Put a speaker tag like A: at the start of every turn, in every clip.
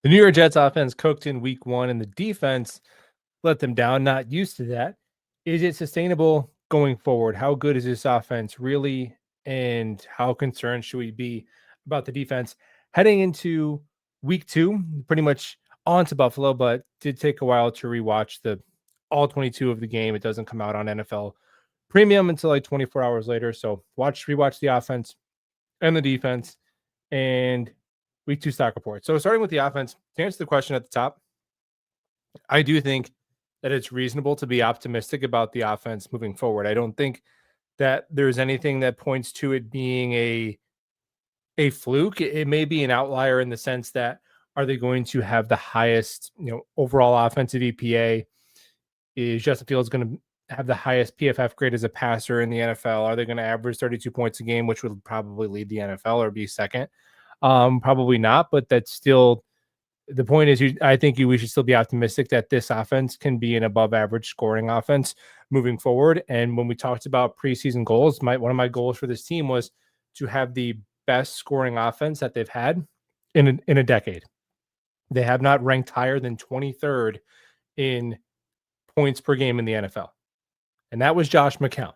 A: The New York Jets offense cooked in week one, and the defense let them down. Not used to that. Is it sustainable going forward? How good is this offense really? And how concerned should we be about the defense heading into week two? Pretty much on to Buffalo, but did take a while to rewatch the all 22 of the game. It doesn't come out on NFL Premium until like 24 hours later. So rewatch the offense and the defense and week two stock report. So starting with the offense, to answer the question at the top, I do think that it's reasonable to be optimistic about the offense moving forward. I don't think that there's anything that points to it being a fluke. It may be an outlier in the sense that are they going to have the highest, overall offensive EPA? Is Justin Fields going to have the highest PFF grade as a passer in the NFL? Are they going to average 32 points a game, which would probably lead the NFL or be second? Probably not, but that's still the point is I think we should still be optimistic that this offense can be an above average scoring offense moving forward. And when we talked about preseason goals, one of my goals for this team was to have the best scoring offense that they've had in a decade. They have not ranked higher than 23rd in points per game in the NFL. And that was Josh McCown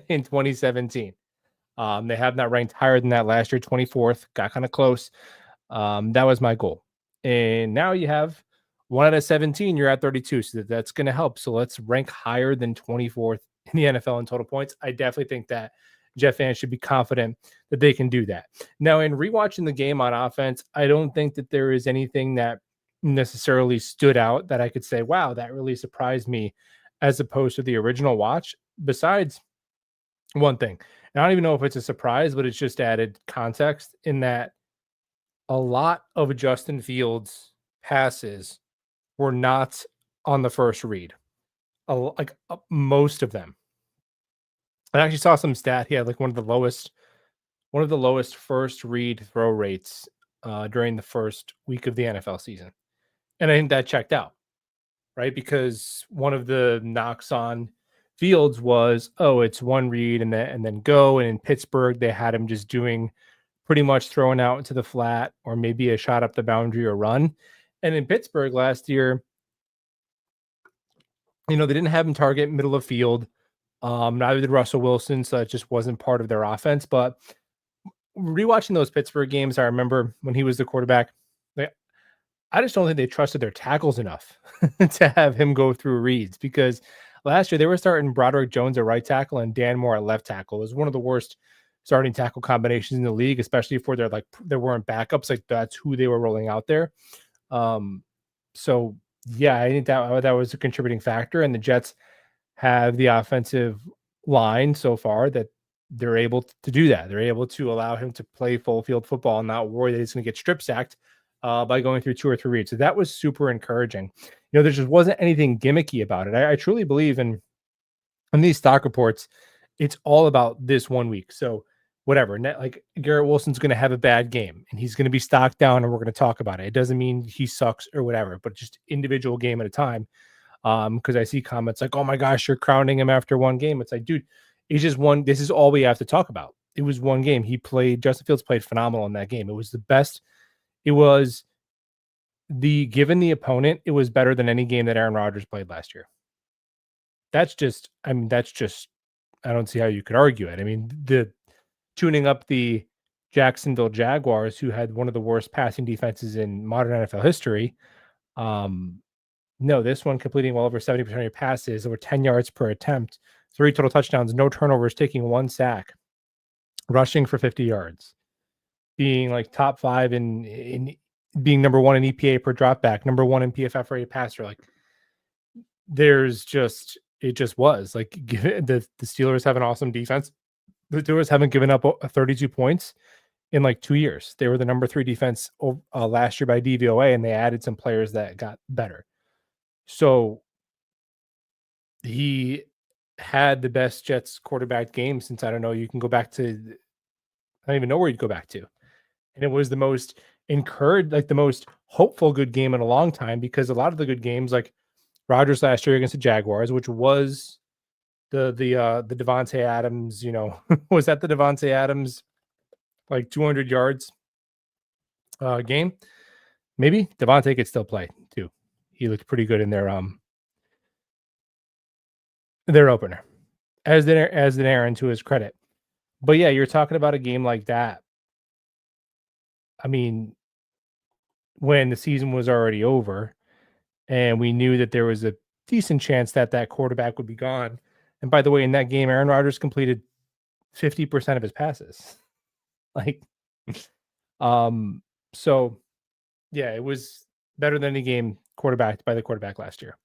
A: in 2017. They have not ranked higher than that last year, 24th, got kind of close. That was my goal. And now you have 1 out of 17, you're at 32. So that's going to help. So let's rank higher than 24th in the NFL in total points. I definitely think that Jet fans should be confident that they can do that. Now, in rewatching the game on offense, I don't think that there is anything that necessarily stood out that I could say, wow, that really surprised me as opposed to the original watch. Besides one thing, and I don't even know if it's a surprise, but it's just added context in that a lot of Justin Fields' passes were not on the first read. Most of them. I actually saw some stat. He had like one of the lowest first read throw rates during the first week of the NFL season. And I think that checked out, right? Because one of the knocks on Fields was, it's one read and then go. And in Pittsburgh, they had him just doing pretty much throwing out into the flat or maybe a shot up the boundary or run. And in Pittsburgh last year, they didn't have him target middle of field. Neither did Russell Wilson, so it just wasn't part of their offense. But rewatching those Pittsburgh games, I remember when he was the quarterback, I just don't think they trusted their tackles enough to have him go through reads, because last year they were starting Broderick Jones at right tackle and Dan Moore at left tackle. It was one of the worst starting tackle combinations in the league, especially for there weren't backups. Like that's who they were rolling out there. So yeah, I think that was a contributing factor. And the Jets have the offensive line so far that they're able to do that. They're able to allow him to play full field football and not worry that he's going to get strip sacked by going through 2 or 3 reads. So that was super encouraging. There just wasn't anything gimmicky about it. I truly believe in these stock reports, it's all about this 1 week. So whatever, like Garrett Wilson's going to have a bad game and he's going to be stocked down and we're going to talk about it. It doesn't mean he sucks or whatever, but just individual game at a time. Because I see comments like, oh my gosh, you're crowning him after one game. It's like, dude, it's just one. This is all we have to talk about. It was one game. Justin Fields played phenomenal in that game. It was the best. It was given the opponent, it was better than any game that Aaron Rodgers played last year. I don't see how you could argue it. I mean, tuning up the Jacksonville Jaguars, who had one of the worst passing defenses in modern NFL history. No, this one completing well over 70% of your passes, over 10 yards per attempt, 3 total touchdowns, no turnovers, taking 1 sack, rushing for 50 yards, being like top 5 in being number 1 in EPA per dropback, number 1 in PFF rated passer. Like it just was like the Steelers have an awesome defense. The Steelers haven't given up 32 points in like 2 years. They were the number 3 defense last year by DVOA, and they added some players that got better. So he had the best Jets quarterback game since, I don't know, you can go back to, I don't even know where you'd go back to. And it was the most the most hopeful good game in a long time, because a lot of the good games, like Rodgers last year against the Jaguars, which was the Devontae Adams, was that the Devontae Adams like 200 yards game? Maybe Devontae could still play too. He looked pretty good in their opener, as did Aaron to his credit. But yeah, you're talking about a game like that. I mean, when the season was already over and we knew that there was a decent chance that that quarterback would be gone. And by the way, in that game, Aaron Rodgers completed 50% of his passes. Like, um, so yeah, it was better than any game quarterbacked by the quarterback last year.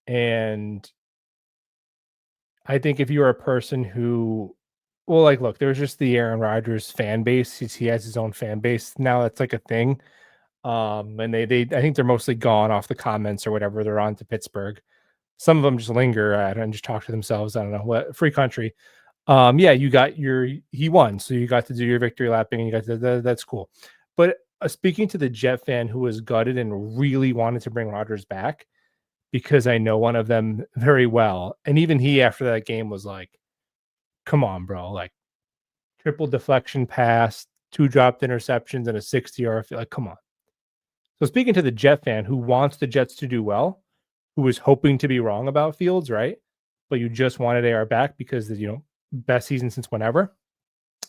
A: And I think if you're a person who, well, like, look, there's just the Aaron Rodgers fan base. He has his own fan base now. That's like a thing. And I think they're mostly gone off the comments or whatever. They're on to Pittsburgh. Some of them just linger and just talk to themselves. I don't know what free country. Yeah, he won, so you got to do your victory lapping, and you got to that's cool. But speaking to the Jet fan who was gutted and really wanted to bring Rodgers back, because I know one of them very well, and even he after that game was like, "Come on, bro! Like triple deflection pass, 2 dropped interceptions, and a 60-yard field. Like, come on." So speaking to the Jet fan who wants the Jets to do well, who was hoping to be wrong about Fields, right? But you just wanted AR back because best season since whenever.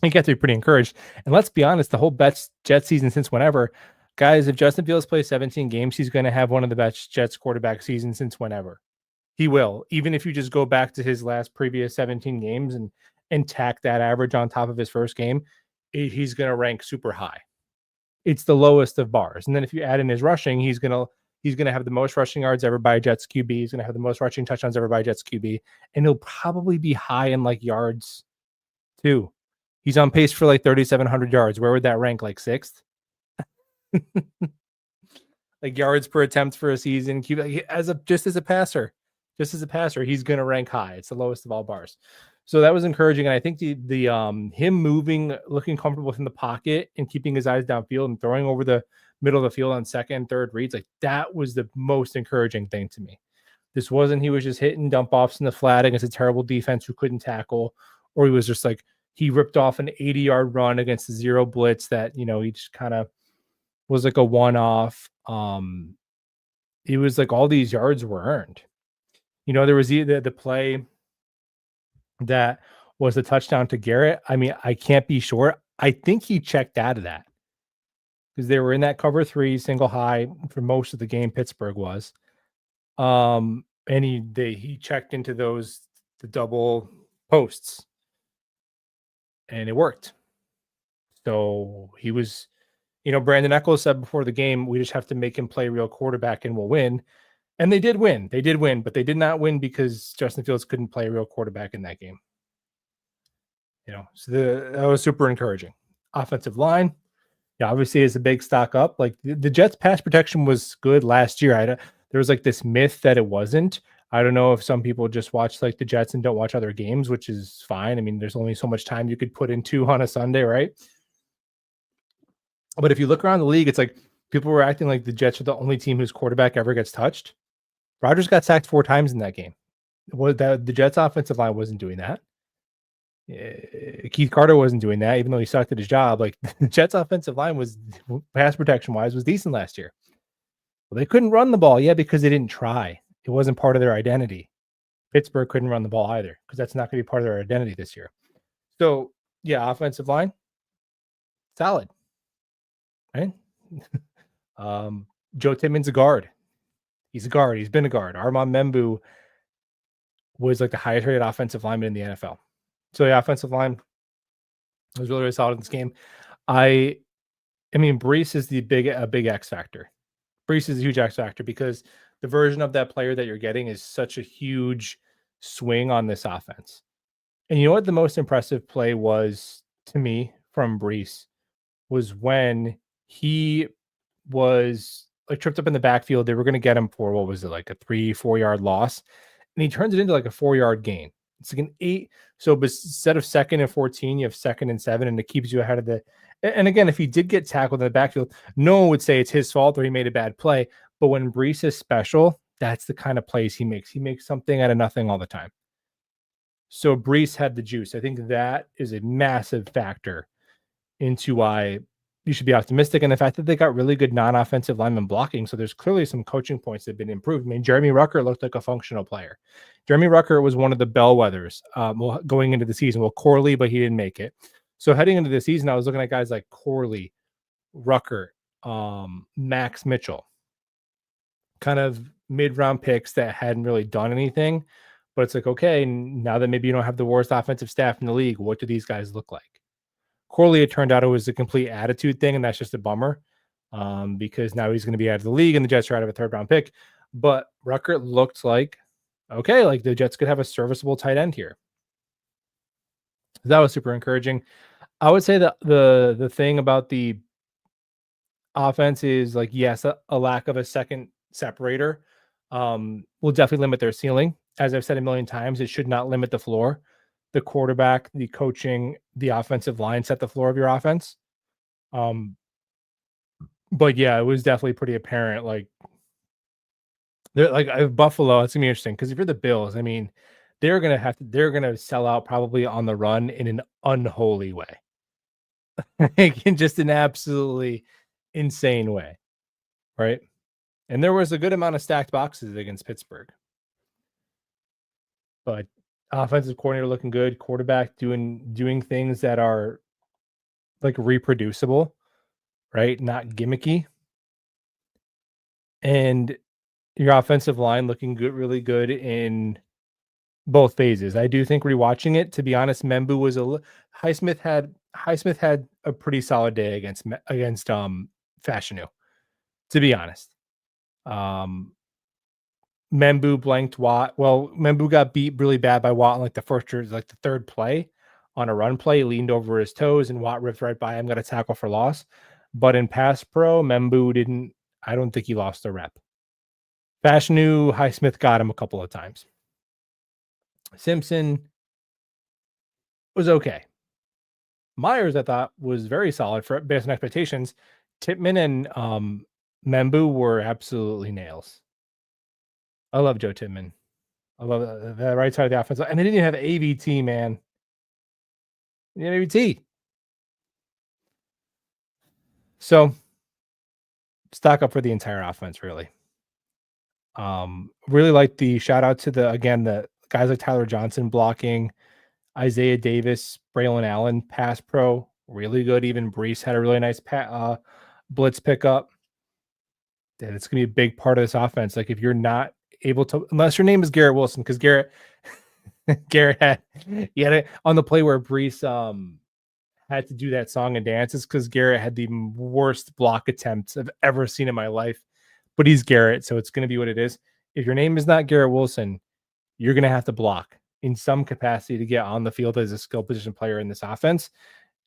A: You get to be pretty encouraged. And let's be honest, the whole best Jet season since whenever, guys, if Justin Fields plays 17 games, he's going to have one of the best Jets quarterback seasons since whenever. He will, even if you just go back to his last previous 17 games and tack that average on top of his first game, he's going to rank super high. It's the lowest of bars. And then if you add in his rushing, he's gonna have the most rushing yards ever by a Jets QB. He's gonna have the most rushing touchdowns ever by a Jets QB, and he'll probably be high in like yards too. He's on pace for like 3,700 yards. Where would that rank? Like sixth? Like yards per attempt for a season. Just as a passer, he's gonna rank high. It's the lowest of all bars. So that was encouraging, and I think the him moving, looking comfortable within the pocket, and keeping his eyes downfield and throwing over the middle of the field on second, third reads, like that was the most encouraging thing to me. This wasn't he was just hitting dump offs in the flat against a terrible defense who couldn't tackle, or he was just like he ripped off an 80-yard run against the zero blitz that he just kind of was like a one-off. It was like all these yards were earned. There was the play that was the touchdown to Garrett. I mean, I can't be sure. I think he checked out of that because they were in that cover 3 single high for most of the game. Pittsburgh was, and he checked into the double posts, and it worked. So he was, Brandon Echols said before the game, we just have to make him play real quarterback and we'll win. And they did win. They did win, but they did not win because Justin Fields couldn't play real quarterback in that game. So that was super encouraging. Offensive line, yeah, obviously is a big stock up. Like the Jets pass protection was good last year. There was like this myth that it wasn't. I don't know if some people just watch like the Jets and don't watch other games, which is fine. I mean, there's only so much time you could put into on a Sunday, right? But if you look around the league, it's like people were acting like the Jets are the only team whose quarterback ever gets touched. Rodgers got sacked 4 times in that game. The Jets offensive line wasn't doing that. Keith Carter wasn't doing that, even though he sucked at his job. Like the Jets offensive line was pass protection wise was decent last year. Well, they couldn't run the ball, because they didn't try. It wasn't part of their identity. Pittsburgh couldn't run the ball either because that's not going to be part of their identity this year. So yeah, offensive line, solid, right? Joe Timmons a guard. He's a guard. He's been a guard. Armand Membu was like the highest rated offensive lineman in the NFL. So the offensive line was really, really solid in this game. I mean, Brees is a big X factor. Brees is a huge X factor because the version of that player that you're getting is such a huge swing on this offense. And you know what the most impressive play was to me from Brees was when he was like tripped up in the backfield. They were going to get him for, what was it, like a 3-4 yard loss. And he turns it into like a 4-yard gain. It's like an 8. So instead of 2nd and 14, you have 2nd and 7, and it keeps you ahead of the. And again, if he did get tackled in the backfield, no one would say it's his fault or he made a bad play. But when Brees is special, that's the kind of plays he makes. He makes something out of nothing all the time. So Brees had the juice. I think that is a massive factor into why, you should be optimistic. And the fact that they got really good non-offensive lineman blocking. So there's clearly some coaching points that have been improved. I mean, Jeremy Rucker looked like a functional player. Jeremy Rucker was one of the bellwethers going into the season. Well, Corley, but he didn't make it. So heading into the season, I was looking at guys like Corley, Rucker, Max Mitchell, kind of mid-round picks that hadn't really done anything. But it's like, okay, now that maybe you don't have the worst offensive staff in the league, what do these guys look like? Corley, it turned out it was a complete attitude thing, and that's just a bummer because now he's going to be out of the league, and the Jets are out of a third-round pick. But Rucker looked like, okay, like the Jets could have a serviceable tight end here. That was super encouraging. I would say that the thing about the offense is like, yes, a lack of a second separator will definitely limit their ceiling. As I've said a million times, it should not limit the floor. The quarterback, the coaching, the offensive line set the floor of your offense. But yeah, it was definitely pretty apparent. Like they're like Buffalo, it's gonna be interesting because if you're the Bills, I mean, they're gonna sell out probably on the run in an unholy way. Like in just an absolutely insane way. Right. And there was a good amount of stacked boxes against Pittsburgh. But offensive coordinator looking good, quarterback doing things that are like reproducible, right? Not gimmicky. And your offensive line looking good, really good in both phases. I do think rewatching it, to be honest, Membu was Highsmith had a pretty solid day against Fashanu, to be honest. Membu blanked Watt. Well, Membu got beat really bad by Watt on like the first or like the third play on a run play. He leaned over his toes and Watt ripped right by him, got a tackle for loss. But in pass pro, Membu didn't. I don't think he lost a rep. Fashanu, Highsmith got him a couple of times. Simpson was okay. Myers, I thought, was very solid for based on expectations. Tippmann and Membu were absolutely nails. I love Joe Tippmann. I love the right side of the offense. And they didn't even have AVT, man. They didn't have AVT. So stock up for the entire offense, really. Really like the shout out to the guys like Tyler Johnson blocking, Isaiah Davis, Braylon Allen, pass pro, really good. Even Brees had a really nice blitz pickup. And it's gonna be a big part of this offense. Like if you're not able to, unless your name is Garrett Wilson, because Garrett had it on the play where Brees had to do that song and dances because Garrett had the worst block attempts I've ever seen in my life. But he's Garrett, so it's going to be what it is. If your name is not Garrett Wilson, you're going to have to block in some capacity to get on the field as a skill position player in this offense.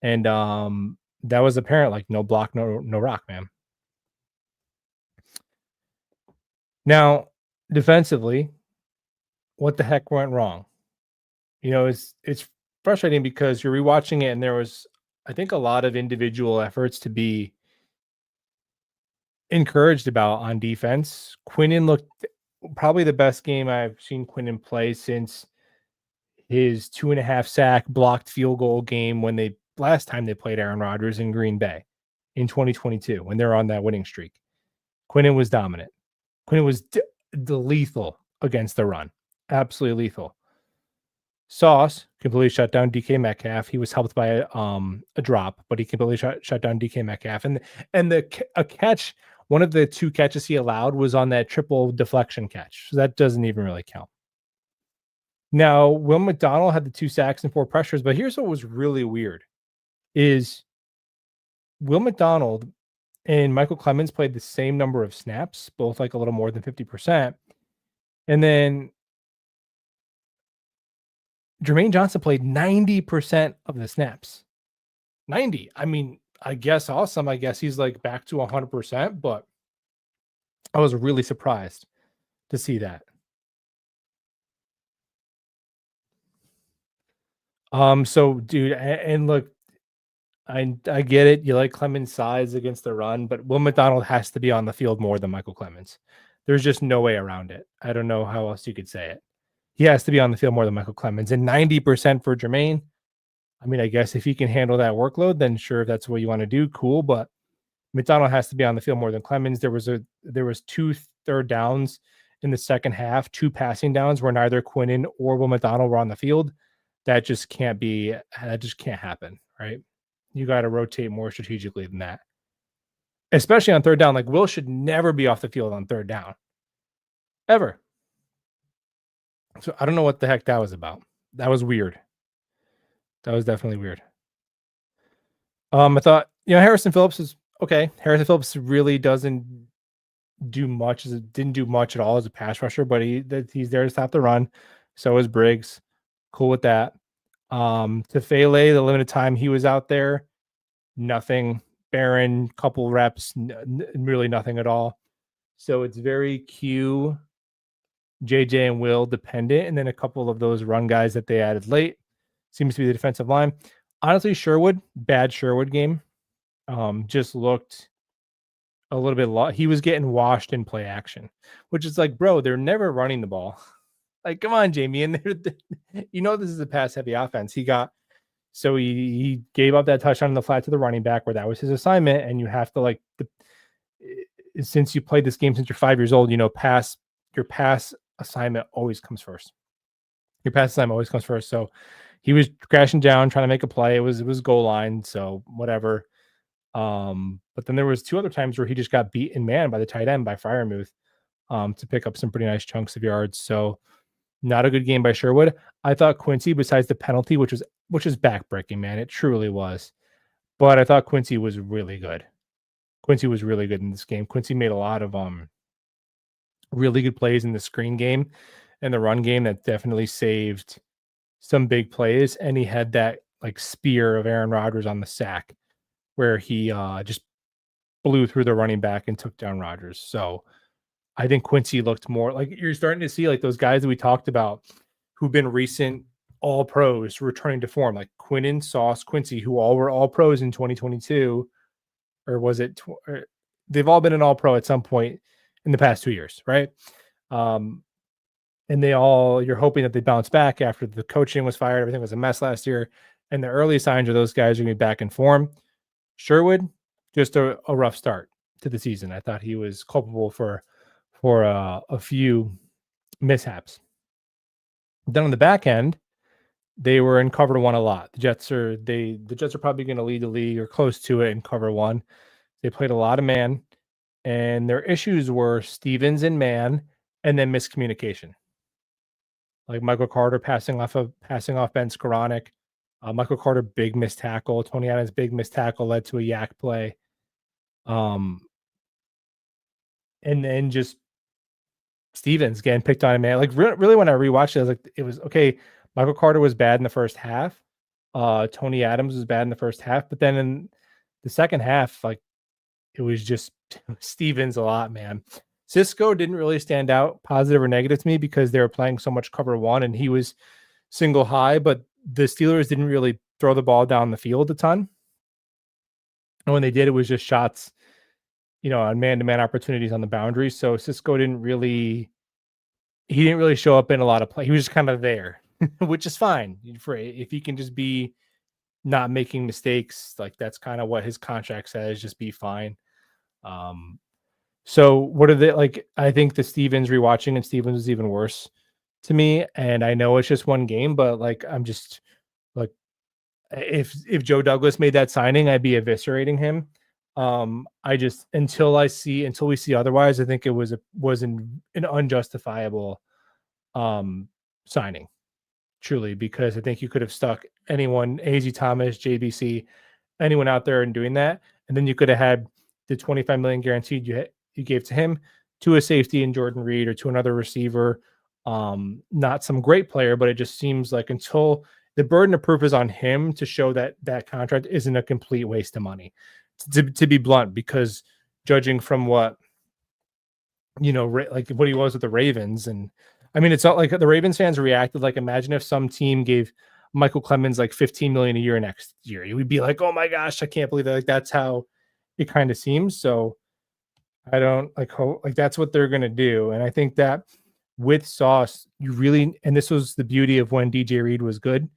A: And that was apparent. Like no block, no rock, man. Now, defensively, what the heck went wrong? You know, it's frustrating because you're rewatching it and there was, I think, a lot of individual efforts to be encouraged about on defense. Quinnen looked probably the best game I've seen Quinnen play since his 2.5 sack blocked field goal game when they last time they played Aaron Rodgers in Green Bay in 2022 when they're on that winning streak. Quinnen was dominant. Quinnen was lethal against the run. Absolutely lethal. Sauce completely shut down DK Metcalf. He was helped by a drop, but he completely shut down DK Metcalf. And a catch, one of the 2 catches he allowed was on that triple deflection catch. So that doesn't even really count. Now, Will McDonald had the 2 sacks and 4 pressures, but here's what was really weird is Will McDonald and Michael Clemens played the same number of snaps, both like a little more than 50%. And then Jermaine Johnson played 90% of the snaps. 90. I mean, I guess awesome. I guess he's like back to 100%, but I was really surprised to see that. So dude, and look, I get it. You like Clemens' size against the run, but Will McDonald has to be on the field more than Michael Clemens. There's just no way around it. I don't know how else you could say it. He has to be on the field more than Michael Clemens, and 90% for Jermaine. I mean, I guess if he can handle that workload, then sure, if that's what you want to do, cool. But McDonald has to be on the field more than Clemens. There was two third downs in the second half, two passing downs where neither Quinnen or Will McDonald were on the field. That just can't be. That just can't happen, right? You got to rotate more strategically than that, especially on third down. Like Will should never be off the field on third down, ever. So I don't know what the heck that was about. That was weird. That was definitely weird. I thought, Harrison Phillips is okay. Harrison Phillips really doesn't do much. Didn't do much at all as a pass rusher, but he's there to stop the run. So is Briggs. Cool with that. Tefele, the limited time he was out there, nothing. Barron, couple reps, really nothing at all. So it's very Q, JJ, and Will dependent, and then a couple of those run guys that they added late seems to be the defensive line. Honestly, bad Sherwood game. Just looked a little bit he was getting washed in play action, which is like, bro, they're never running the ball. Like, come on, Jamie. And this is a pass heavy offense. He gave up that touchdown in the flat to the running back where that was his assignment. And you have to since you played this game since you're 5 years old, your pass assignment always comes first. So he was crashing down, trying to make a play. It was goal line. So whatever. But then there was two other times where he just got beat in man by the tight end by Freiermuth, to pick up some pretty nice chunks of yards. So not a good game by Sherwood. I thought Quincy, besides the penalty, which was backbreaking, man, it truly was. But I thought Quincy was really good. In this game. Quincy made a lot of really good plays in the screen game and the run game that definitely saved some big plays. And he had that spear of Aaron Rodgers on the sack where he just blew through the running back and took down Rodgers. So I think Quincy looked more like you're starting to see those guys that we talked about who've been recent all pros returning to form, like Quinnen, Sauce, Quincy, who all were all pros in 2022, or was it? They've all been an all pro at some point in the past 2 years, right? And you're hoping that they bounce back after the coaching was fired. Everything was a mess last year. And the early signs are those guys are going to be back in form. Sherwood, just a rough start to the season. I thought he was culpable for a few mishaps. Then on the back end, they were in cover one a lot. The Jets are probably going to lead the league or close to it in cover one. They played a lot of man, and their issues were Stevens in man and then miscommunication. Like Michael Carter passing off Ben Skoranek. Michael Carter, big missed tackle. Tony Adams, big missed tackle led to a yak play. And then just Stevens getting picked on, man. Like really, when I rewatched it, I was like, it was okay. Michael Carter was bad in the first half. Tony Adams was bad in the first half, but then in the second half, it was just Stevens a lot, man. Cisco didn't really stand out, positive or negative to me, because they were playing so much cover one and he was single high, but the Steelers didn't really throw the ball down the field a ton. And when they did, it was just shots, on man-to-man opportunities on the boundaries. So Cisco didn't really show up in a lot of play. He was just kind of there, which is fine. If he can just be not making mistakes, that's kind of what his contract says, just be fine. So what are they I think the Stevens rewatching and Stevens was even worse to me. And I know it's just one game, but I'm just if Joe Douglas made that signing, I'd be eviscerating him. Until we see otherwise, I think it was an unjustifiable signing, truly, because I think you could have stuck anyone, AZ Thomas, JBC, anyone out there and doing that, and then you could have had the $25 million guaranteed you gave to him, to a safety in Jordan Reed or to another receiver. Not some great player, but it just seems like until the burden of proof is on him to show that that contract isn't a complete waste of money, to be blunt, because judging from what, what he was with the Ravens. And I mean, it's not like the Ravens fans reacted imagine if some team gave Michael Clemens $15 million a year next year. You would be like, oh my gosh, I can't believe that. That's how it kind of seems. So I don't hope that's what they're going to do. And I think that with Sauce, and this was the beauty of when DJ Reed was good,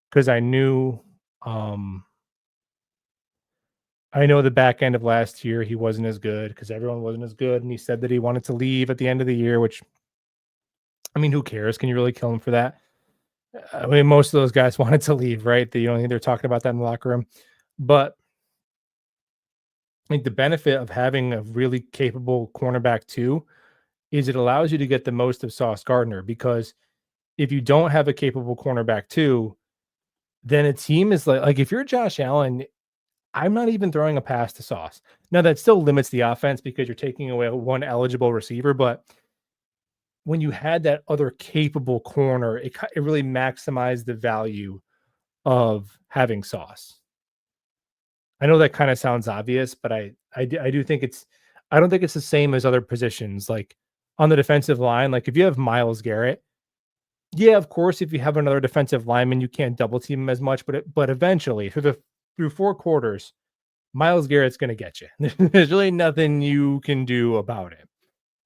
A: because I knew Um, I know the back end of last year he wasn't as good because everyone wasn't as good, and he said that he wanted to leave at the end of the year. Which, I mean, who cares? Can you really kill him for that? I mean, most of those guys wanted to leave, right? You don't think they're talking about that in the locker room. But I think the benefit of having a really capable cornerback too is it allows you to get the most of Sauce Gardner, because if you don't have a capable cornerback too, then a team is like if you're Josh Allen, I'm not even throwing a pass to Sauce. Now that still limits the offense because you're taking away one eligible receiver, but when you had that other capable corner, it really maximized the value of having Sauce. I know that kind of sounds obvious, but I do think I don't think it's the same as other positions. Like on the defensive line, like if you have Miles Garrett, yeah, of course, if you have another defensive lineman, you can't double team him as much, but eventually through 4 quarters, Miles Garrett's going to get you. There's really nothing you can do about it,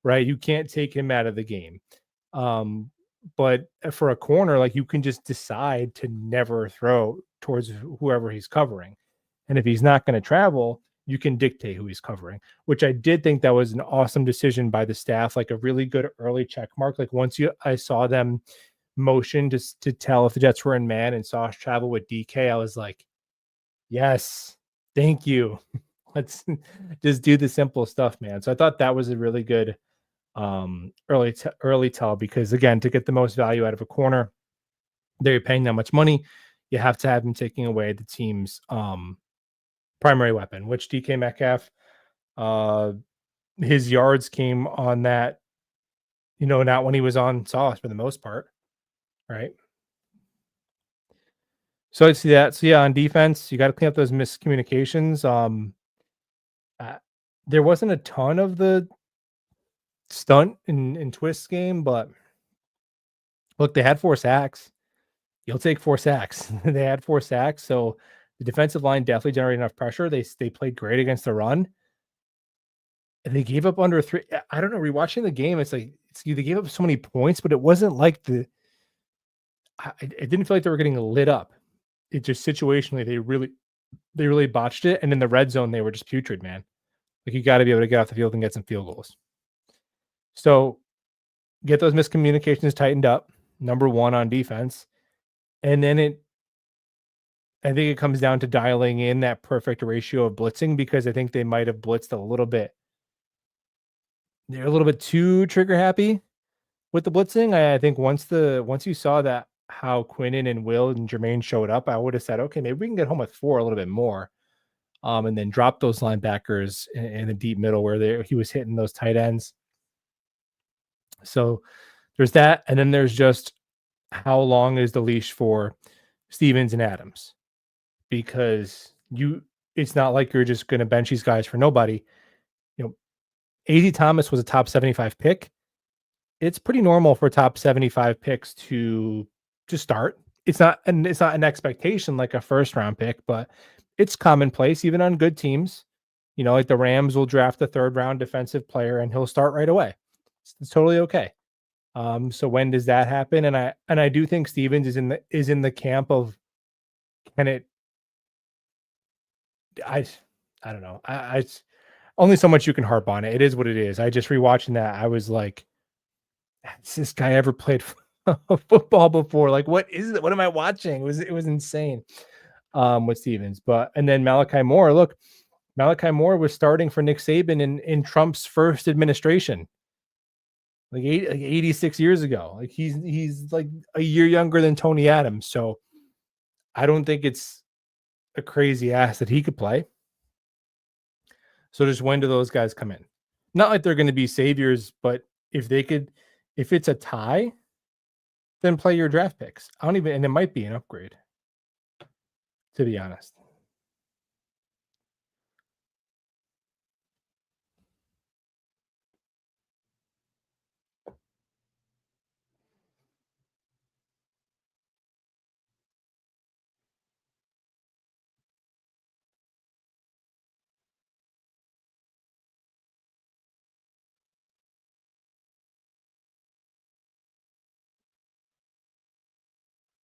A: right? You can't take him out of the game. Um, but for a corner, like you can just decide to never throw towards whoever he's covering. And if he's not going to travel, you can dictate who he's covering, which I did think that was an awesome decision by the staff, like a really good early check mark. Like I saw them motion to tell if the Jets were in man and saw us travel with DK, I was like, yes, thank you. Let's just do the simple stuff, man. So I thought that was a really good early tell, because again, to get the most value out of a corner, they're paying that much money. You have to have them taking away the team's primary weapon, which DK Metcalf, uh, his yards came on that, not when he was on Sauce for the most part, right? So I see that. So yeah, on defense, you got to clean up those miscommunications. Uh, there wasn't a ton of the stunt in twist game, but look, they had 4 sacks. You'll take 4 sacks. They had 4 sacks, so the defensive line definitely generated enough pressure. They played great against the run, and they gave up under 3. I don't know, rewatching the game, it's like they gave up so many points, but it wasn't like it didn't feel like they were getting lit up. It just situationally, they really botched it, and in the red zone, they were just putrid, man. Like, you gotta be able to get off the field and get some field goals. So, get those miscommunications tightened up, number 1 on defense, and then I think it comes down to dialing in that perfect ratio of blitzing, because I think they might have blitzed a little bit. They're a little bit too trigger happy with the blitzing. I think once you saw that how Quinnen and Will and Jermaine showed up, I would have said, okay, maybe we can get home with 4 a little bit more. And then drop those linebackers in the deep middle where he was hitting those tight ends. So there's that, and then there's just how long is the leash for Stevens and Adams, because it's not like you're just going to bench these guys for nobody. You know, AZ Thomas was a top 75 pick. It's pretty normal for top 75 picks to start. It's not an expectation like a first round pick, but it's commonplace even on good teams. Like the Rams will draft a third round defensive player and he'll start right away. It's totally okay. So when does that happen? And I do think Stevens is in the camp of, can it I I don't know. Only so much you can harp on it. It is what it is. I just rewatching that, I was like, has this guy ever played football before? Like, what is it? What am I watching? It was insane with Stevens. But and then Malachi Moore. Look, Malachi Moore was starting for Nick Saban in Trump's first administration, like 86 years ago. Like he's like a year younger than Tony Adams. So I don't think it's a crazy ass that he could play. So just when do those guys come in? Not like they're going to be saviors, but if it's a tie, then play your draft picks. I don't even, and it might be an upgrade, to be honest.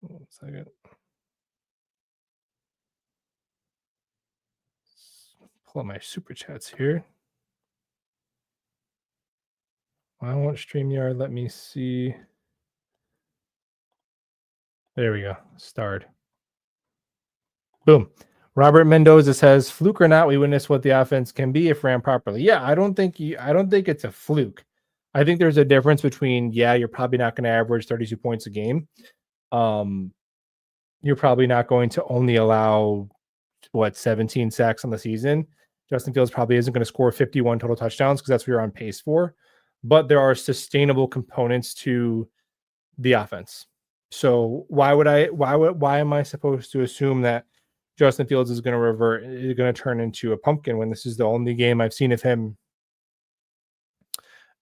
A: One second. pull up my super chats here. Why won't StreamYard let me see? There we go. Starred. Boom. Robert Mendoza says, fluke or not, we witnessed what the offense can be if ran properly. Yeah, I don't think it's a fluke. I think there's a difference between, yeah, you're probably not going to average 32 points a game. You're probably not going to only allow 17 sacks on the season. Justin Fields probably isn't going to score 51 total touchdowns because that's what you're on pace for. But there are sustainable components to the offense. So why am I supposed to assume that Justin Fields is going to is going to turn into a pumpkin when this is the only game I've seen of him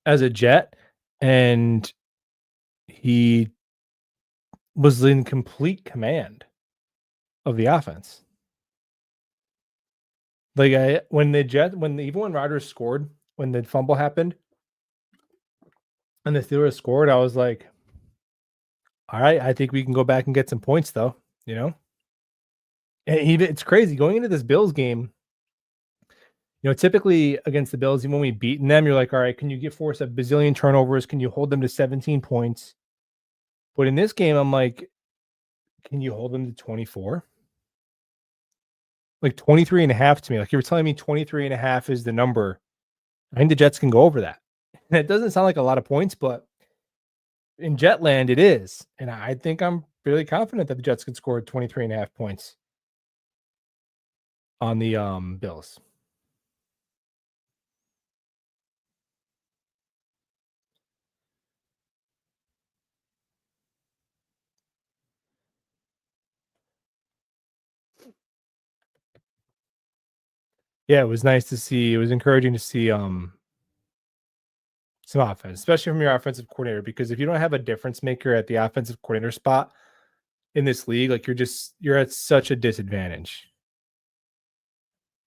A: as a Jet, and he was in complete command of the offense. Like even when Rodgers scored, when the fumble happened and the Steelers scored, I was like, all right, I think we can go back and get some points though, you know? And even it's crazy going into this Bills game. Typically against the Bills, even when we've beaten them, you're like, all right, can you force a bazillion turnovers? Can you hold them to 17 points? But in this game, I'm like, can you hold them to 24? Like 23 and a half to me. Like you were telling me 23 and a half is the number. I think the Jets can go over that. And it doesn't sound like a lot of points, but in Jetland, it is. And I think I'm really confident that the Jets can score 23 and a half points on the Bills. Yeah, it was nice to see. It was encouraging to see some offense, especially from your offensive coordinator, because if you don't have a difference maker at the offensive coordinator spot in this league, like you're at such a disadvantage.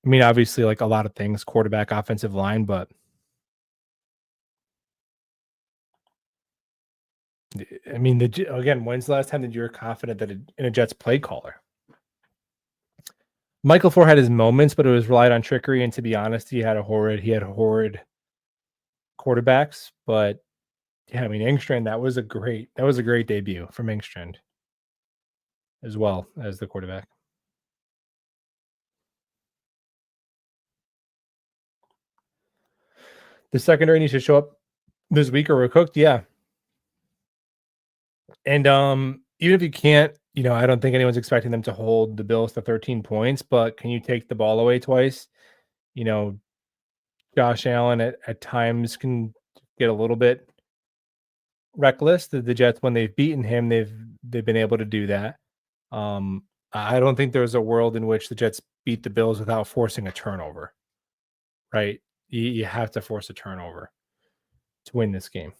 A: I mean, obviously, like a lot of things, quarterback, offensive line, but I mean, again, when's the last time that you're confident that in a Jets play caller? Michael Ford had his moments, but it was relied on trickery. And to be honest, he had horrid quarterbacks. But yeah, I mean, Engstrand, that was a great debut from Engstrand as well as the quarterback. The secondary needs to show up this week or we're cooked. Yeah. And even if you can't, I don't think anyone's expecting them to hold the Bills to 13 points, but can you take the ball away twice? Josh Allen at times can get a little bit reckless. The Jets, when they've beaten him, they've been able to do that. I don't think there's a world in which the Jets beat the Bills without forcing a turnover. Right? You have to force a turnover to win this game.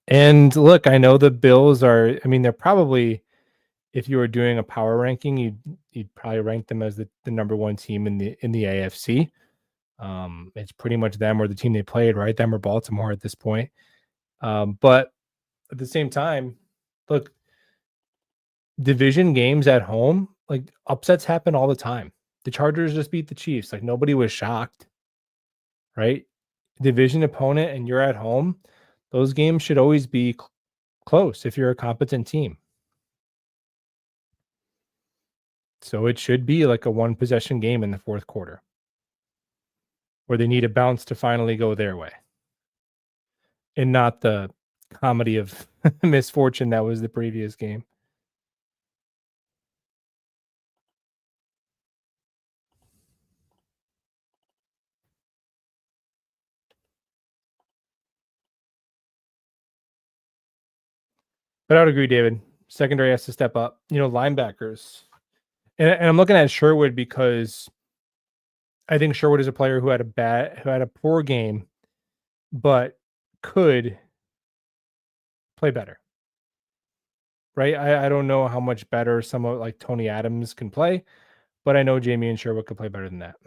A: And look, I know the Bills are. I mean, they're probably, if you were doing a power ranking, you'd probably rank them as the number one team in the AFC. It's pretty much them or the team they played, right? Them or Baltimore at this point. But at the same time, look, division games at home, like upsets happen all the time. The Chargers just beat the Chiefs. Like nobody was shocked, right? Division opponent and you're at home. Those games should always be close if you're a competent team. So it should be like a one possession game in the fourth quarter where they need a bounce to finally go their way and not the comedy of misfortune that was the previous game. But I would agree, David. Secondary has to step up. Linebackers. And I'm looking at Sherwood because I think Sherwood is a player who had a poor game, but could play better. Right? I don't know how much better someone like Tony Adams can play, but I know Jamie and Sherwood could play better than that.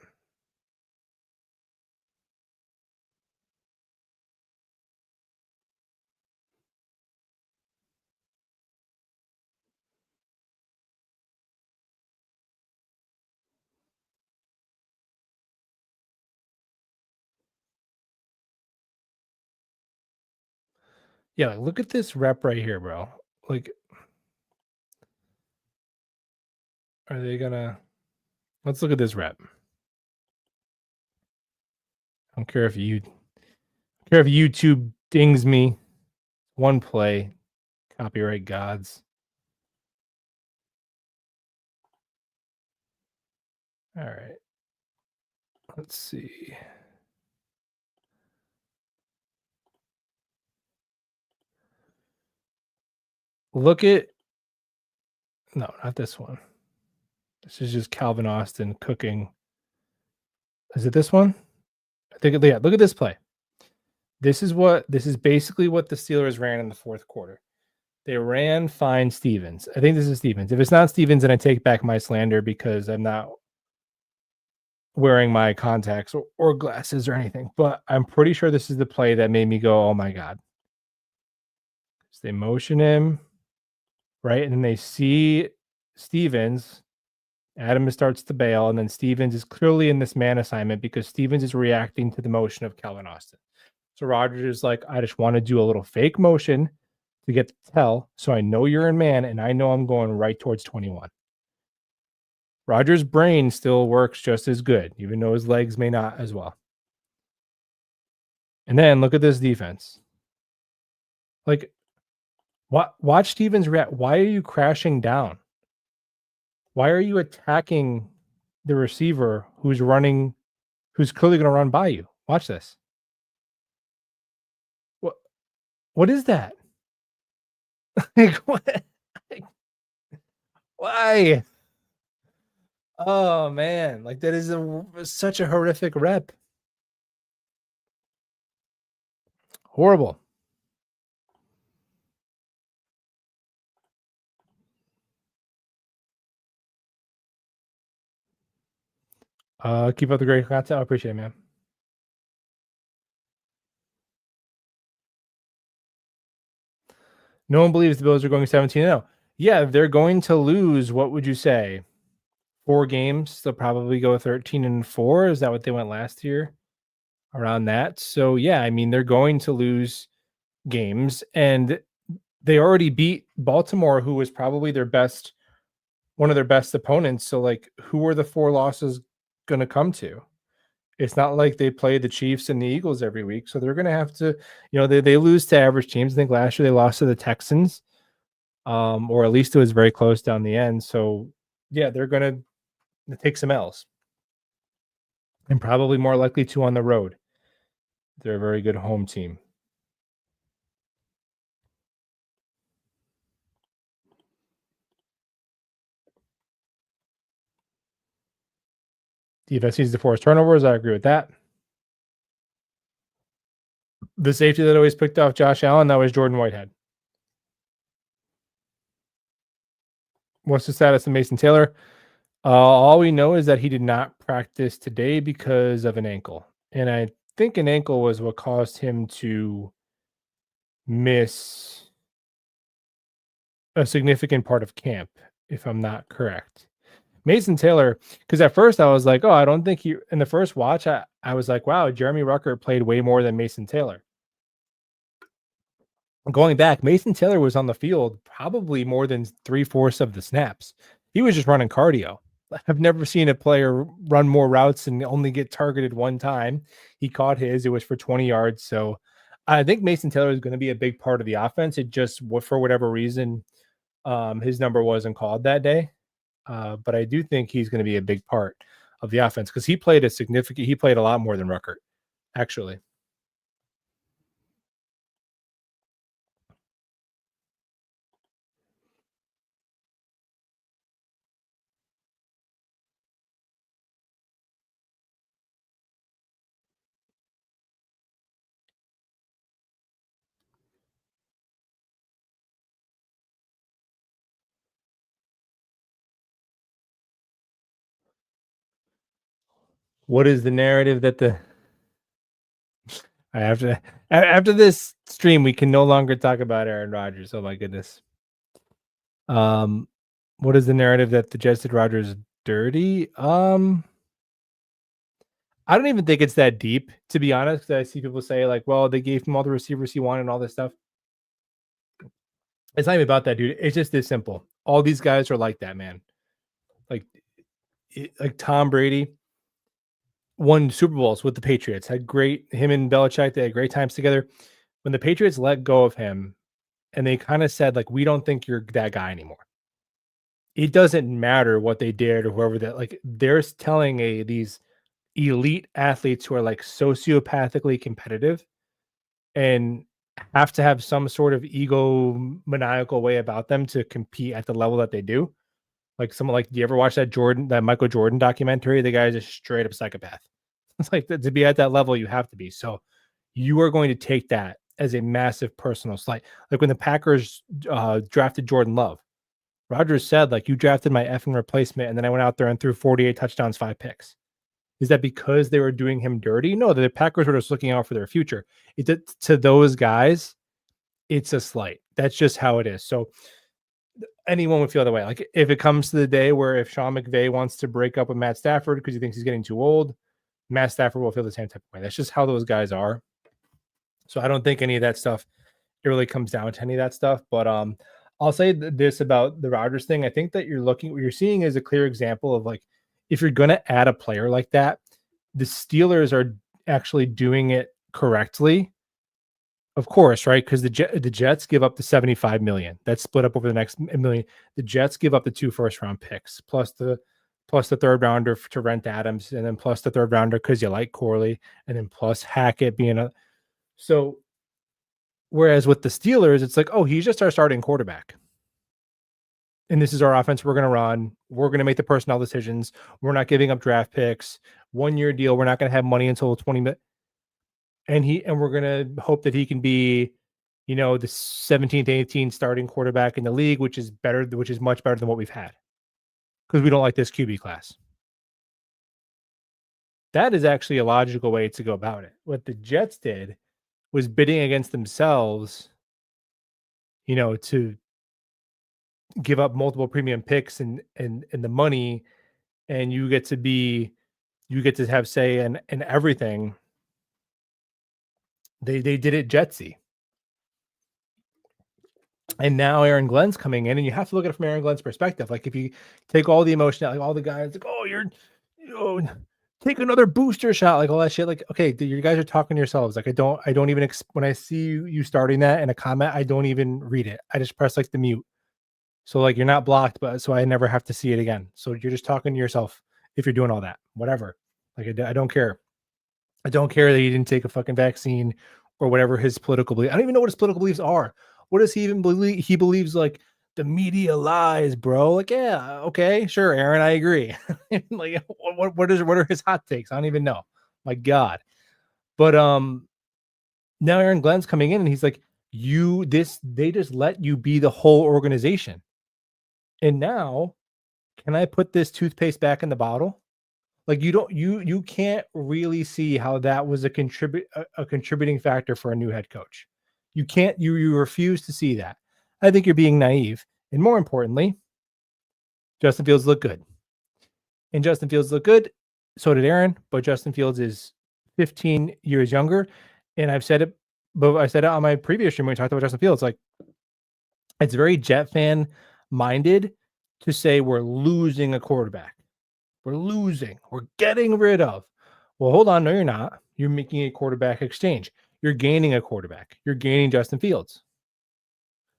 A: Yeah, like, look at this rep right here, bro. Like, are they gonna let's look at this rep. I don't care if YouTube dings me. One play, copyright gods. All right. Let's see. Look at no, not this one. This is just Calvin Austin cooking. Is it this one? I think yeah, look at this play. This is basically what the Steelers ran in the fourth quarter. They ran fine Stevens. I think this is Stevens. If it's not Stevens, then I take back my slander because I'm not wearing my contacts or glasses or anything. But I'm pretty sure this is the play that made me go, oh my God. So they motion him, right? And then they see Stevens. Adam starts to bail, and then Stevens is clearly in this man assignment because Stevens is reacting to the motion of Calvin Austin. So Rodgers is like, I just want to do a little fake motion to get the tell, so I know you're in man, and I know I'm going right towards 21. Rodgers' brain still works just as good, even though his legs may not as well. And then look at this defense. Like, watch Stevens react. Why are you crashing down? Why are you attacking the receiver who's running, who's clearly going to run by you? Watch this. What? What is that? Like, what? Like, why? Oh man, like that is such a horrific rep. Horrible. Keep up the great content. I appreciate it, man. No one believes the Bills are going 17-0. Yeah, if they're going to lose, what would you say? 4 games, they'll probably go 13-4. Is that what they went last year? Around that. So yeah, I mean, they're going to lose games, and they already beat Baltimore, who was probably one of their best opponents. So like, who are the 4 losses going to come to? It's not like they play the Chiefs and the Eagles every week, so they're going to have to, they lose to average teams. I think last year they lost to the Texans, or at least it was very close down the end. So yeah, they're going to take some L's, and probably more likely to on the road. They're a very good home team. Defense needs to force turnovers. I agree with that. The safety that always picked off Josh Allen, that was Jordan Whitehead. What's the status of Mason Taylor? All we know is that he did not practice today because of an ankle. And I think an ankle was what caused him to miss a significant part of camp, if I'm not correct. Mason Taylor, because at first I was like, oh, I don't think he, in the first watch, I was like, wow, Jeremy Rucker played way more than Mason Taylor. Going back, Mason Taylor was on the field probably more than 3/4 of the snaps. He was just running cardio. I've never seen a player run more routes and only get targeted one time. He caught his, it was for 20 yards. So I think Mason Taylor is going to be a big part of the offense. It just, for whatever reason, his number wasn't called that day. But I do think he's going to be a big part of the offense because he played a lot more than Ruckert, actually. What is the narrative that after this stream, we can no longer talk about Aaron Rodgers. Oh my goodness. What is the narrative that the Jets did Rodgers dirty? I don't even think it's that deep, to be honest. I see people say like, well, they gave him all the receivers he wanted and all this stuff. It's not even about that, dude. It's just this simple. All these guys are like that, man. Like, like Tom Brady won Super Bowls with the Patriots. Had great him and Belichick. They had great times together. When the Patriots let go of him, and they kind of said like, "We don't think you're that guy anymore." It doesn't matter what they did or whoever that like. They're telling these elite athletes who are like sociopathically competitive and have to have some sort of ego maniacal way about them to compete at the level that they do. Like someone like, do you ever watch that Michael Jordan documentary? The guy is a straight up psychopath. It's like to be at that level, you have to be. So you are going to take that as a massive personal slight. Like when the Packers drafted Jordan Love, Rodgers said, like, you drafted my effing replacement, and then I went out there and threw 48 touchdowns, 5 picks. Is that because they were doing him dirty? No, the Packers were just looking out for their future. To those guys, it's a slight. That's just how it is. So anyone would feel that way. Like if it comes to the day where if Sean McVay wants to break up with Matt Stafford because he thinks he's getting too old, Matt Stafford will feel the same type of way. That's just how those guys are. So I don't think any of that stuff, it really comes down to any of that stuff. But I'll say this about the Rodgers thing. I think that what you're seeing is a clear example of like, if you're going to add a player like that, the Steelers are actually doing it correctly. Of course, right? Because the Jets give up the 75 million. That's split up over the next million. The Jets give up the 2 first-round picks, plus the third rounder to rent Adams, and then plus the third rounder because you like Corley, and then plus Hackett being a so. Whereas with the Steelers, it's like, oh, he's just our starting quarterback. And this is our offense we're going to run. We're going to make the personnel decisions. We're not giving up draft picks. 1-year deal. We're not going to have money until 20. And we're going to hope that he can be, the 17th, 18th starting quarterback in the league, which is much better than what we've had because we don't like this QB class. That is actually a logical way to go about it. What the Jets did was bidding against themselves, to give up multiple premium picks and the money, and you get to have say in everything. They did it Jetsy. And now Aaron Glenn's coming in, and you have to look at it from Aaron Glenn's perspective. Like if you take all the emotion out, like all the guys, like, oh, take another booster shot, like all that shit. Like, okay, you guys are talking to yourselves. Like I don't even when I see you starting that in a comment, I don't even read it. I just press like the mute. So like you're not blocked, but so I never have to see it again. So you're just talking to yourself if you're doing all that, whatever. Like I don't care. I don't care that he didn't take a fucking vaccine or whatever his political beliefs. I don't even know what his political beliefs are. What does he even believe? He believes like the media lies, bro. Like, yeah, okay, sure, Aaron, I agree. Like, what are his hot takes? I don't even know. My God. But now Aaron Glenn's coming in and he's like, they just let you be the whole organization. And now, can I put this toothpaste back in the bottle? Like you can't really see how that was a contributing factor for a new head coach. You can't you refuse to see that. I think you're being naive. And more importantly, Justin Fields looked good. And Justin Fields looked good. So did Aaron, but Justin Fields is 15 years younger. And I said it on my previous stream when we talked about Justin Fields. Like it's very Jet fan minded to say we're losing a quarterback. We're losing. We're getting rid of. Well, hold on. No, you're not. You're making a quarterback exchange. You're gaining a quarterback. You're gaining Justin Fields.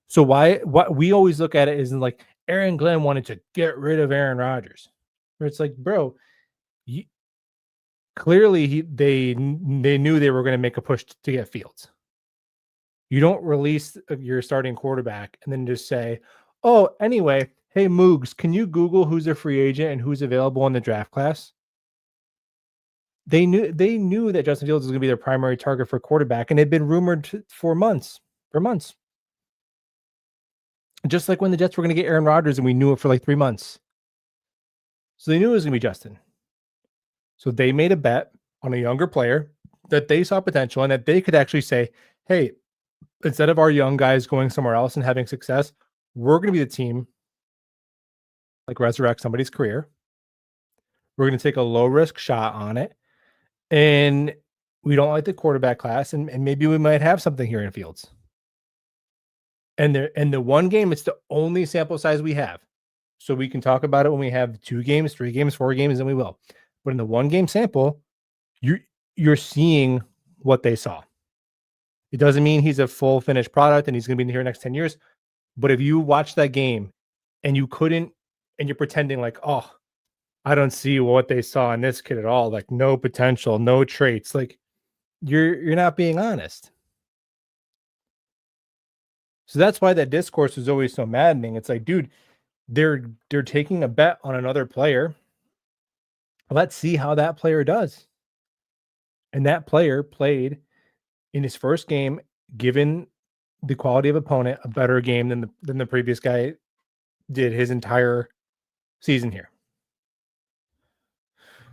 A: So what we always look at it is like Aaron Glenn wanted to get rid of Aaron Rodgers. Where it's like, bro, clearly they knew they were going to make a push to get Fields. You don't release your starting quarterback and then just say, oh, anyway, hey, Moogs, can you Google who's a free agent and who's available in the draft class? They knew that Justin Fields was going to be their primary target for quarterback, and it had been rumored for months. Just like when the Jets were going to get Aaron Rodgers, and we knew it for like 3 months. So they knew it was going to be Justin. So they made a bet on a younger player that they saw potential and that they could actually say, hey, instead of our young guys going somewhere else and having success, we're going to be the team like resurrect somebody's career. We're going to take a low risk shot on it. And we don't like the quarterback class, and maybe we might have something here in Fields. And the one game, it's the only sample size we have. So we can talk about it when we have 2 games, 3 games, 4 games, and we will. But in the one game sample, you're you're seeing what they saw. It doesn't mean he's a full finished product and he's gonna be in here next 10 years. But if you watch that game and you couldn't and you're pretending like, oh, I don't see what they saw in this kid at all, like no potential, no traits, like you're not being honest. So that's why that discourse is always so maddening. It's like, dude, they're taking a bet on another player. Let's see how that player does. And that player played in his first game, given the quality of opponent, a better game than the previous guy did his entire season here.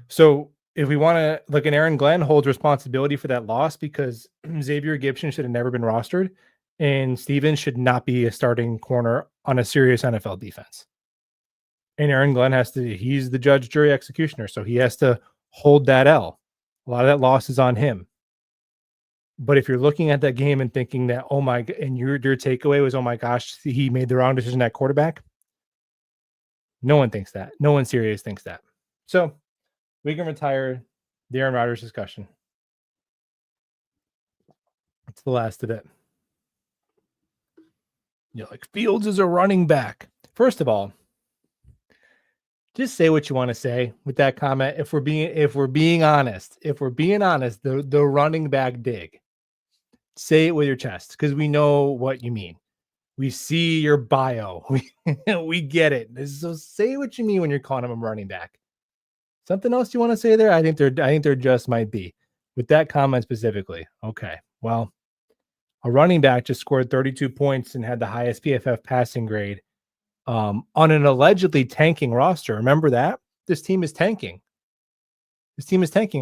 A: So if we want to look, and Aaron Glenn holds responsibility for that loss because Xavier Gibson should have never been rostered, and Stevens should not be a starting corner on a serious NFL defense. And Aaron Glenn has to, he's the judge, jury, executioner. So he has to hold that L. A lot of that loss is on him. But if you're looking at that game and thinking that, oh my, and your takeaway was, oh my gosh, he made the wrong decision at quarterback. No one thinks that. No one serious thinks that. So we can retire the Aaron Rodgers discussion. It's the last of it. You're like, Fields is a running back. First of all, just say what you want to say with that comment. If we're being honest, the running back dig. Say it with your chest because we know what you mean. We see your bio. We get it. So say what you mean when you're calling him a running back. Something else you want to say there? I think there just might be with that comment specifically. Okay. Well, a running back just scored 32 points and had the highest PFF passing grade on an allegedly tanking roster. Remember that? This team is tanking.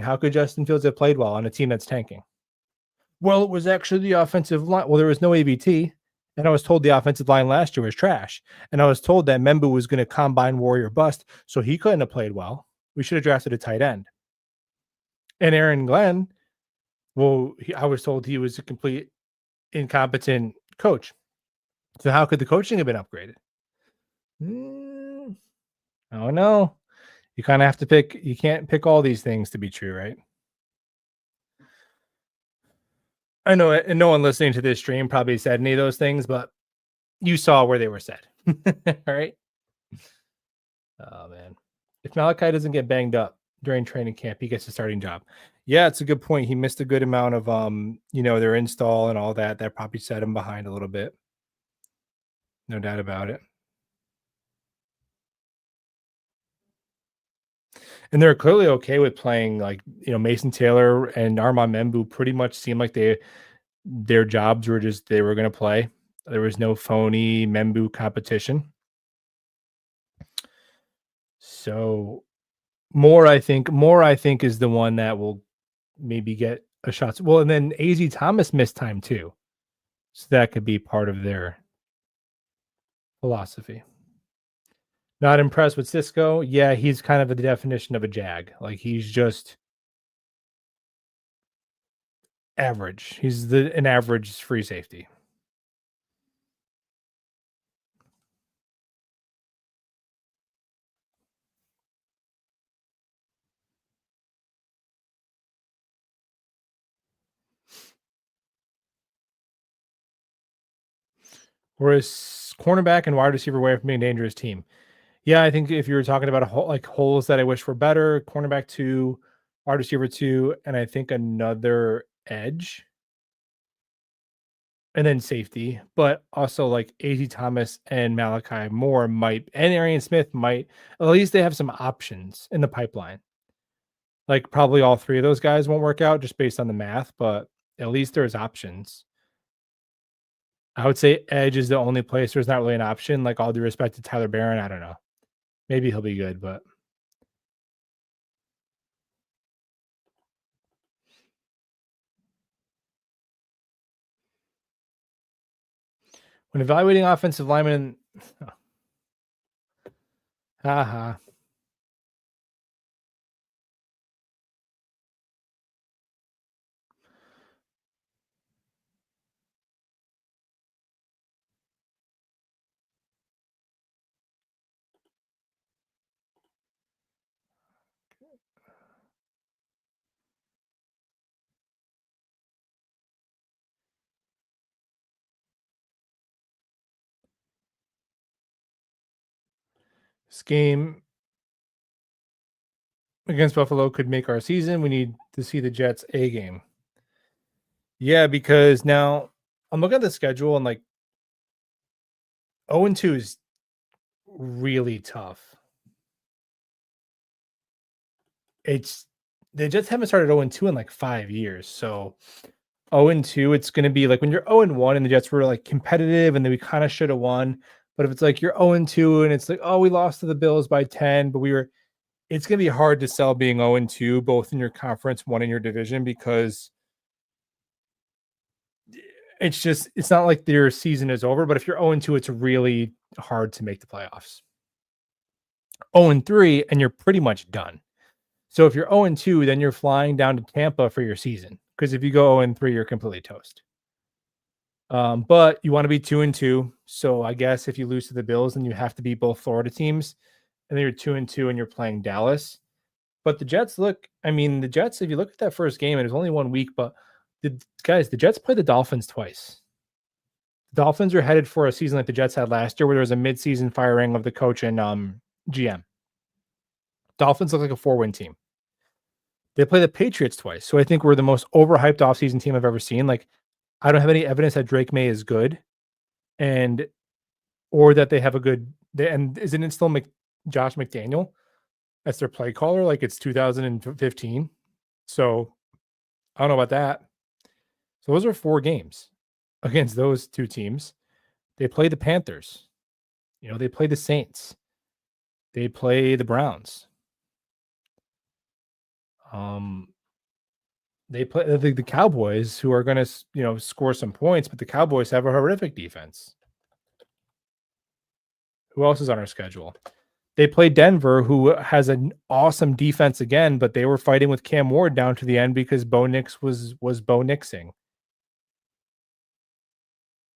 A: How could Justin Fields have played well on a team that's tanking? Well, it was actually the offensive line. Well, there was no ABT. And I was told the offensive line last year was trash. And I was told that Membu was going to combine warrior bust, so he couldn't have played well. We should have drafted a tight end. And Aaron Glenn, well, I was told he was a complete incompetent coach. So how could the coaching have been upgraded? I don't know. You kind of have to pick. You can't pick all these things to be true, right? I know it, and no one listening to this stream probably said any of those things, but you saw where they were said. All right. Oh man. If Malachi doesn't get banged up during training camp, he gets a starting job. Yeah, it's a good point. He missed a good amount of their install and all that. That probably set him behind a little bit. No doubt about it. And they're clearly okay with playing like, Mason Taylor and Armand Membu pretty much seemed like their jobs were just they were going to play. There was no phony Membu competition. So more I think is the one that will maybe get a shot. Well, and then AZ Thomas missed time too. So that could be part of their philosophy. Not impressed with Cisco. Yeah, he's kind of the definition of a jag. Like he's just average. He's an average free safety. Whereas cornerback and wide receiver away from being a dangerous team. Yeah, I think if you were talking about holes that I wish were better, cornerback 2, wide receiver 2, and I think another edge. And then safety, but also like AZ Thomas and Malachi Moore might, and Arian Smith might, at least they have some options in the pipeline. Like probably all 3 of those guys won't work out just based on the math, but at least there's options. I would say edge is the only place there's not really an option. Like all due respect to Tyler Barron, I don't know. Maybe he'll be good, but when evaluating offensive linemen, haha. This game against Buffalo could make our season. We need to see the Jets A game. Yeah, because now I'm looking at the schedule and like 0-2 is really tough. It's the Jets haven't started 0-2 in like 5 years. So 0-2, it's going to be like when you're 0-1 and the Jets were like competitive and then we kind of should have won. But if it's like you're 0-2 and it's like, oh, we lost to the Bills by 10, but it's going to be hard to sell being 0-2, both in your conference, one in your division, because it's not like their season is over. But if you're 0-2, it's really hard to make the playoffs. 0-3, and you're pretty much done. So if you're 0-2, then you're flying down to Tampa for your season. Because if you go 0-3, you're completely toast. But you want to be 2-2. So I guess if you lose to the Bills, then you have to beat both Florida teams. And then you're 2-2 and you're playing Dallas. But the Jets the Jets, if you look at that first game, and it was only 1 week, but the Jets played the Dolphins twice. The Dolphins are headed for a season like the Jets had last year, where there was a midseason firing of the coach and GM. Dolphins look like a 4-win team. They play the Patriots twice. So I think we're the most overhyped offseason team I've ever seen. Like, I don't have any evidence that Drake May is good or that they have a good, and isn't it still Josh McDaniel? That's their play caller. Like it's 2015. So I don't know about that. So those are 4 games against those 2 teams. They play the Panthers. They play the Saints. They play the Browns. They play the Cowboys, who are going to, score some points, but the Cowboys have a horrific defense. Who else is on our schedule? They play Denver, who has an awesome defense again, but they were fighting with Cam Ward down to the end because Bo Nix was Bo Nixing.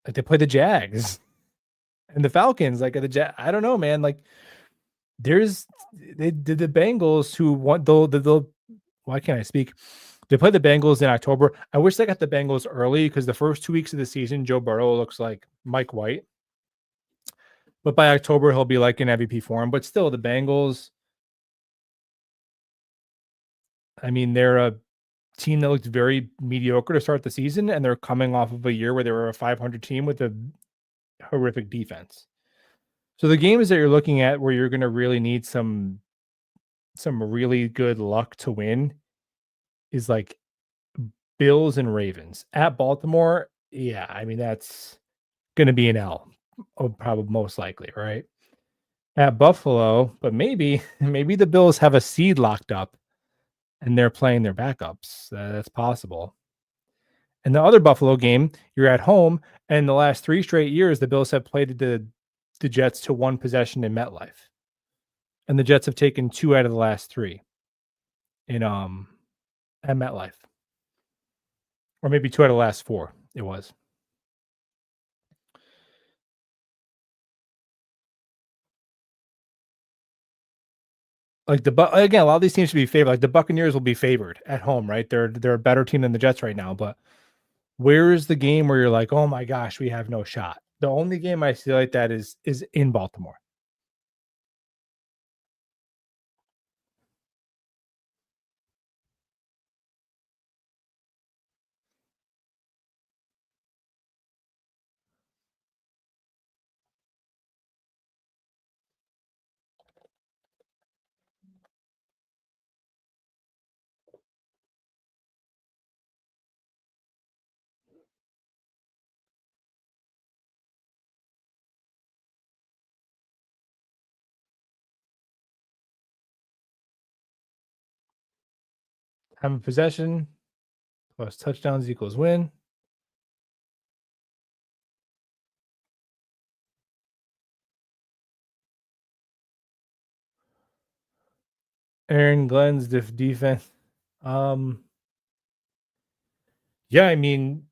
A: Like they play the Jags and the Falcons. Like I don't know, man. Like they did the Bengals who want the why can't I speak? They play the Bengals in October. I wish they got the Bengals early because the first 2 weeks of the season, Joe Burrow looks like Mike White. But by October, he'll be like in MVP form. But still, the Bengals, they're a team that looked very mediocre to start the season, and they're coming off of a year where they were a 500 team with a horrific defense. So the games that you're looking at where you're going to really need some really good luck to win is like Bills and Ravens. At Baltimore, yeah, that's going to be an L, probably most likely, right? At Buffalo, but maybe the Bills have a seed locked up and they're playing their backups. That's possible. And the other Buffalo game, you're at home, and the last 3 straight years, the Bills have played the Jets to 1 possession in MetLife. And the Jets have taken 2 out of the last 3 in at MetLife. Or maybe 2 out of the last 4, it was. Like again, a lot of these teams should be favored. Like the Buccaneers will be favored at home, right? They're a better team than the Jets right now. But where is the game where you're like, oh my gosh, we have no shot? The only game I see like that is in Baltimore. Time of possession plus touchdowns equals win. Aaron Glenn's defense. Yeah, the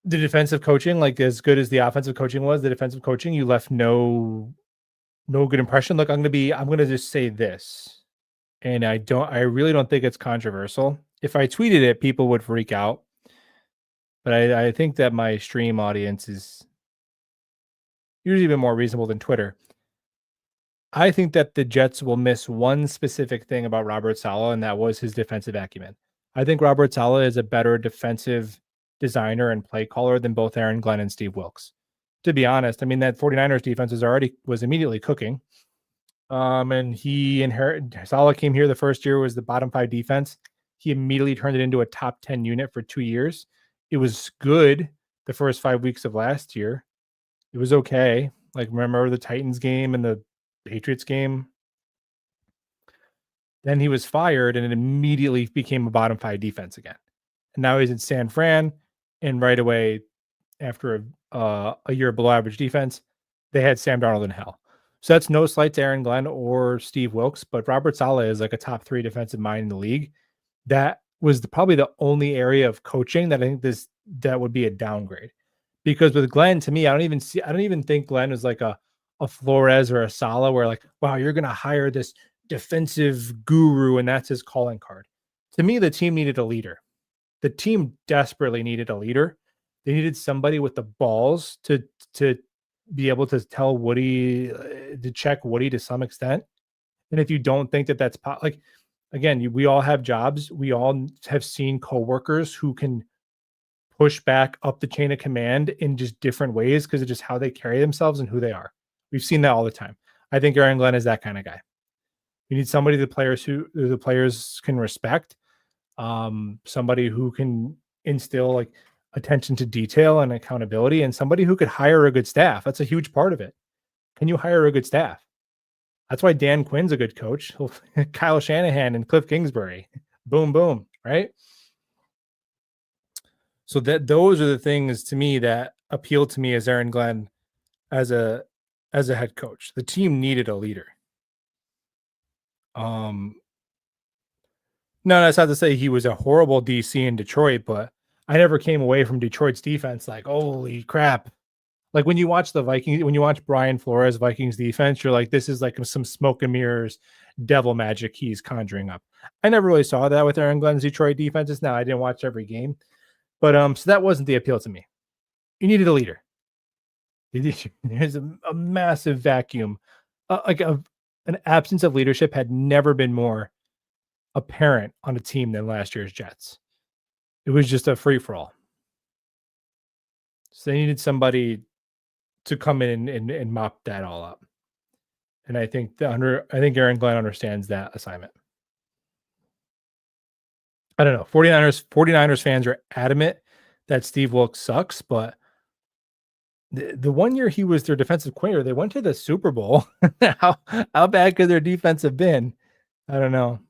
A: defensive coaching, like as good as the offensive coaching was, the defensive coaching, you left no good impression. Look, I'm gonna just say this, and I really don't think it's controversial. If I tweeted it, people would freak out. But I think that my stream audience is usually a bit more reasonable than Twitter. I think that the Jets will miss one specific thing about Robert Saleh, and that was his defensive acumen. I think Robert Saleh is a better defensive designer and play caller than both Aaron Glenn and Steve Wilkes. To be honest, I mean, that 49ers defense was immediately cooking. And he inherited Saleh came here the first year was the bottom 5 defense. He immediately turned it into a top 10 unit for 2 years. It was good the first 5 weeks of last year. It was okay. Like, remember the Titans game and the Patriots game? Then he was fired and it immediately became a bottom 5 defense again. And now he's in San Fran, and right away after a year below average defense, they had Sam Darnold in hell. So that's no slight to Aaron Glenn or Steve Wilkes, but Robert Saleh is like a top 3 defensive mind in the league. That was probably the only area of coaching that I think that would be a downgrade. Because with Glenn, to me, I don't even think Glenn is like a Flores or a Saleh where like, wow, you're gonna hire this defensive guru and that's his calling card. To me, the team needed a leader. The team desperately needed a leader. They needed somebody with the balls to be able to tell Woody to check Woody to some extent. And if you don't think that like again, we all have jobs. We all have seen coworkers who can push back up the chain of command in just different ways because of just how they carry themselves and who they are. We've seen that all the time. I think Aaron Glenn is that kind of guy. You need somebody the players can respect, somebody who can instill like attention to detail and accountability, and somebody who could hire a good staff. That's a huge part of it. Can you hire a good staff? That's why Dan Quinn's a good coach. Kyle Shanahan and Cliff Kingsbury. Boom, boom, right? So those are the things to me that appeal to me as Aaron Glenn as a head coach. The team needed a leader. No, that's not to say he was a horrible DC in Detroit, but I never came away from Detroit's defense like, holy crap. Like when you watch when you watch Brian Flores Vikings defense, you're like, this is like some smoke and mirrors, devil magic he's conjuring up. I never really saw that with Aaron Glenn's Detroit defenses. Now I didn't watch every game, but so that wasn't the appeal to me. You needed a leader. There's a massive vacuum, an absence of leadership had never been more apparent on a team than last year's Jets. It was just a free for all. So they needed somebody to come in and mop that all up. And I think Aaron Glenn understands that assignment. I don't know. 49ers fans are adamant that Steve Wilkes sucks, but the one year he was their defensive coordinator, they went to the Super Bowl. how bad could their defense have been? I don't know.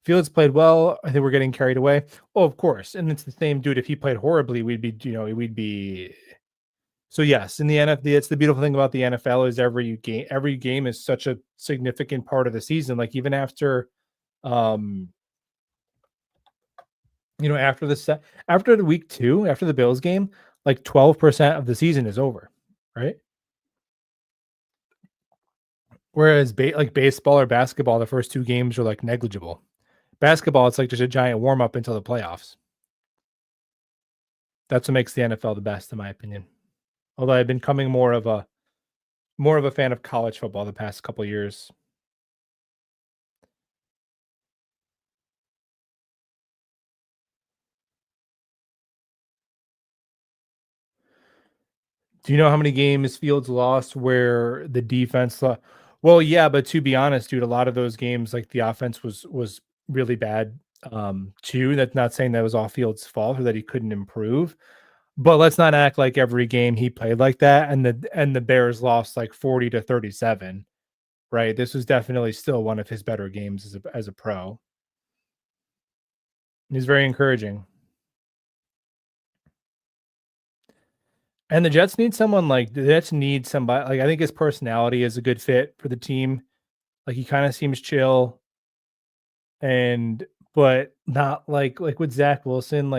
A: Fields played well. I think we're getting carried away. Oh, of course. And it's the same dude. If he played horribly, we'd be. So yes, in the NFL, it's the beautiful thing about the NFL is every game is such a significant part of the season. Like even after, after after the week 2, after the Bills game, like 12% of the season is over, right? Whereas like baseball or basketball, the first 2 games are like negligible. Basketball, it's like just a giant warm up until the playoffs. That's what makes the NFL the best, in my opinion. Although I've been becoming more of a fan of college football the past couple of years. Do you know how many games Fields lost where the defense Well, yeah, but to be honest, dude, a lot of those games, like the offense was really bad too. That's not saying that was all Fields' fault or that he couldn't improve. But let's not act like every game he played like that and the Bears lost like 40-37, right? This was definitely still one of his better games as a pro. He's very encouraging. And the Jets need somebody like I think his personality is a good fit for the team. Like he kind of seems chill but not like with Zach Wilson.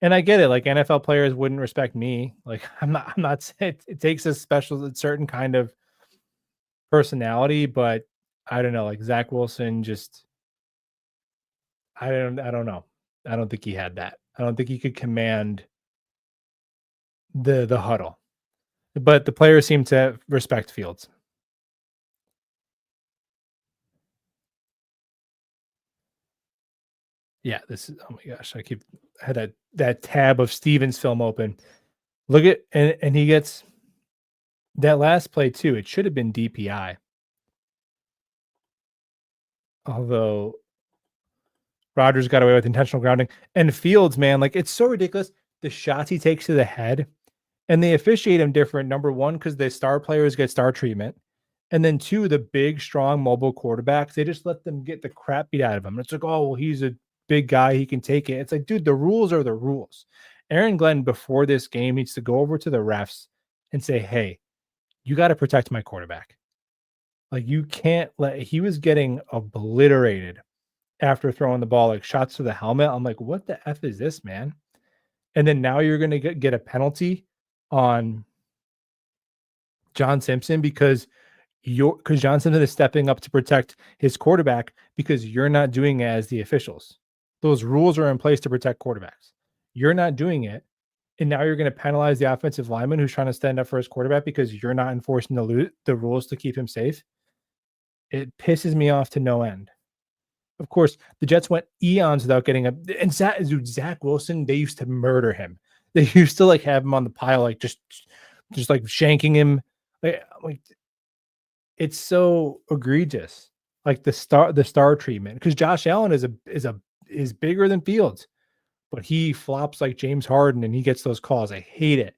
A: And I get it. Like NFL players wouldn't respect me. Like I'm not it takes a certain kind of personality, but I don't know. Like Zach Wilson I don't know. I don't think he had that. I don't think he could command the huddle. But the players seem to respect Fields. Yeah, this is oh my gosh, I had that tab of Stevens film open. Look at and he gets that last play too. It should have been DPI. Although Rodgers got away with intentional grounding. And Fields, man, like it's so ridiculous. The shots he takes to the head and they officiate him different. Number one, because the star players get star treatment. And then two, the big, strong mobile quarterbacks, they just let them get the crap beat out of him. It's like, oh, well, he's a big guy. He can take it. It's like, dude, the rules are the rules. Aaron Glenn, before this game, needs to go over to the refs and say, hey, you got to protect my quarterback. Like, you can't let, he was getting obliterated after throwing the ball, like shots to the helmet. I'm like, what the F is this, man? And then now you're going to get a penalty on John Simpson because John Simpson is stepping up to protect his quarterback because you're not doing it as the officials. Those rules are in place to protect quarterbacks. You're not doing it. And now you're going to penalize the offensive lineman who's trying to stand up for his quarterback because you're not enforcing the rules to keep him safe. It pisses me off to no end. Of course, the Jets went eons without getting a and Zach Wilson, they used to murder him. They used to like have him on the pile, like just like shanking him. Like it's so egregious. Like the star treatment. Because Josh Allen is bigger than Fields, but he flops like James Harden and he gets those calls. I hate it.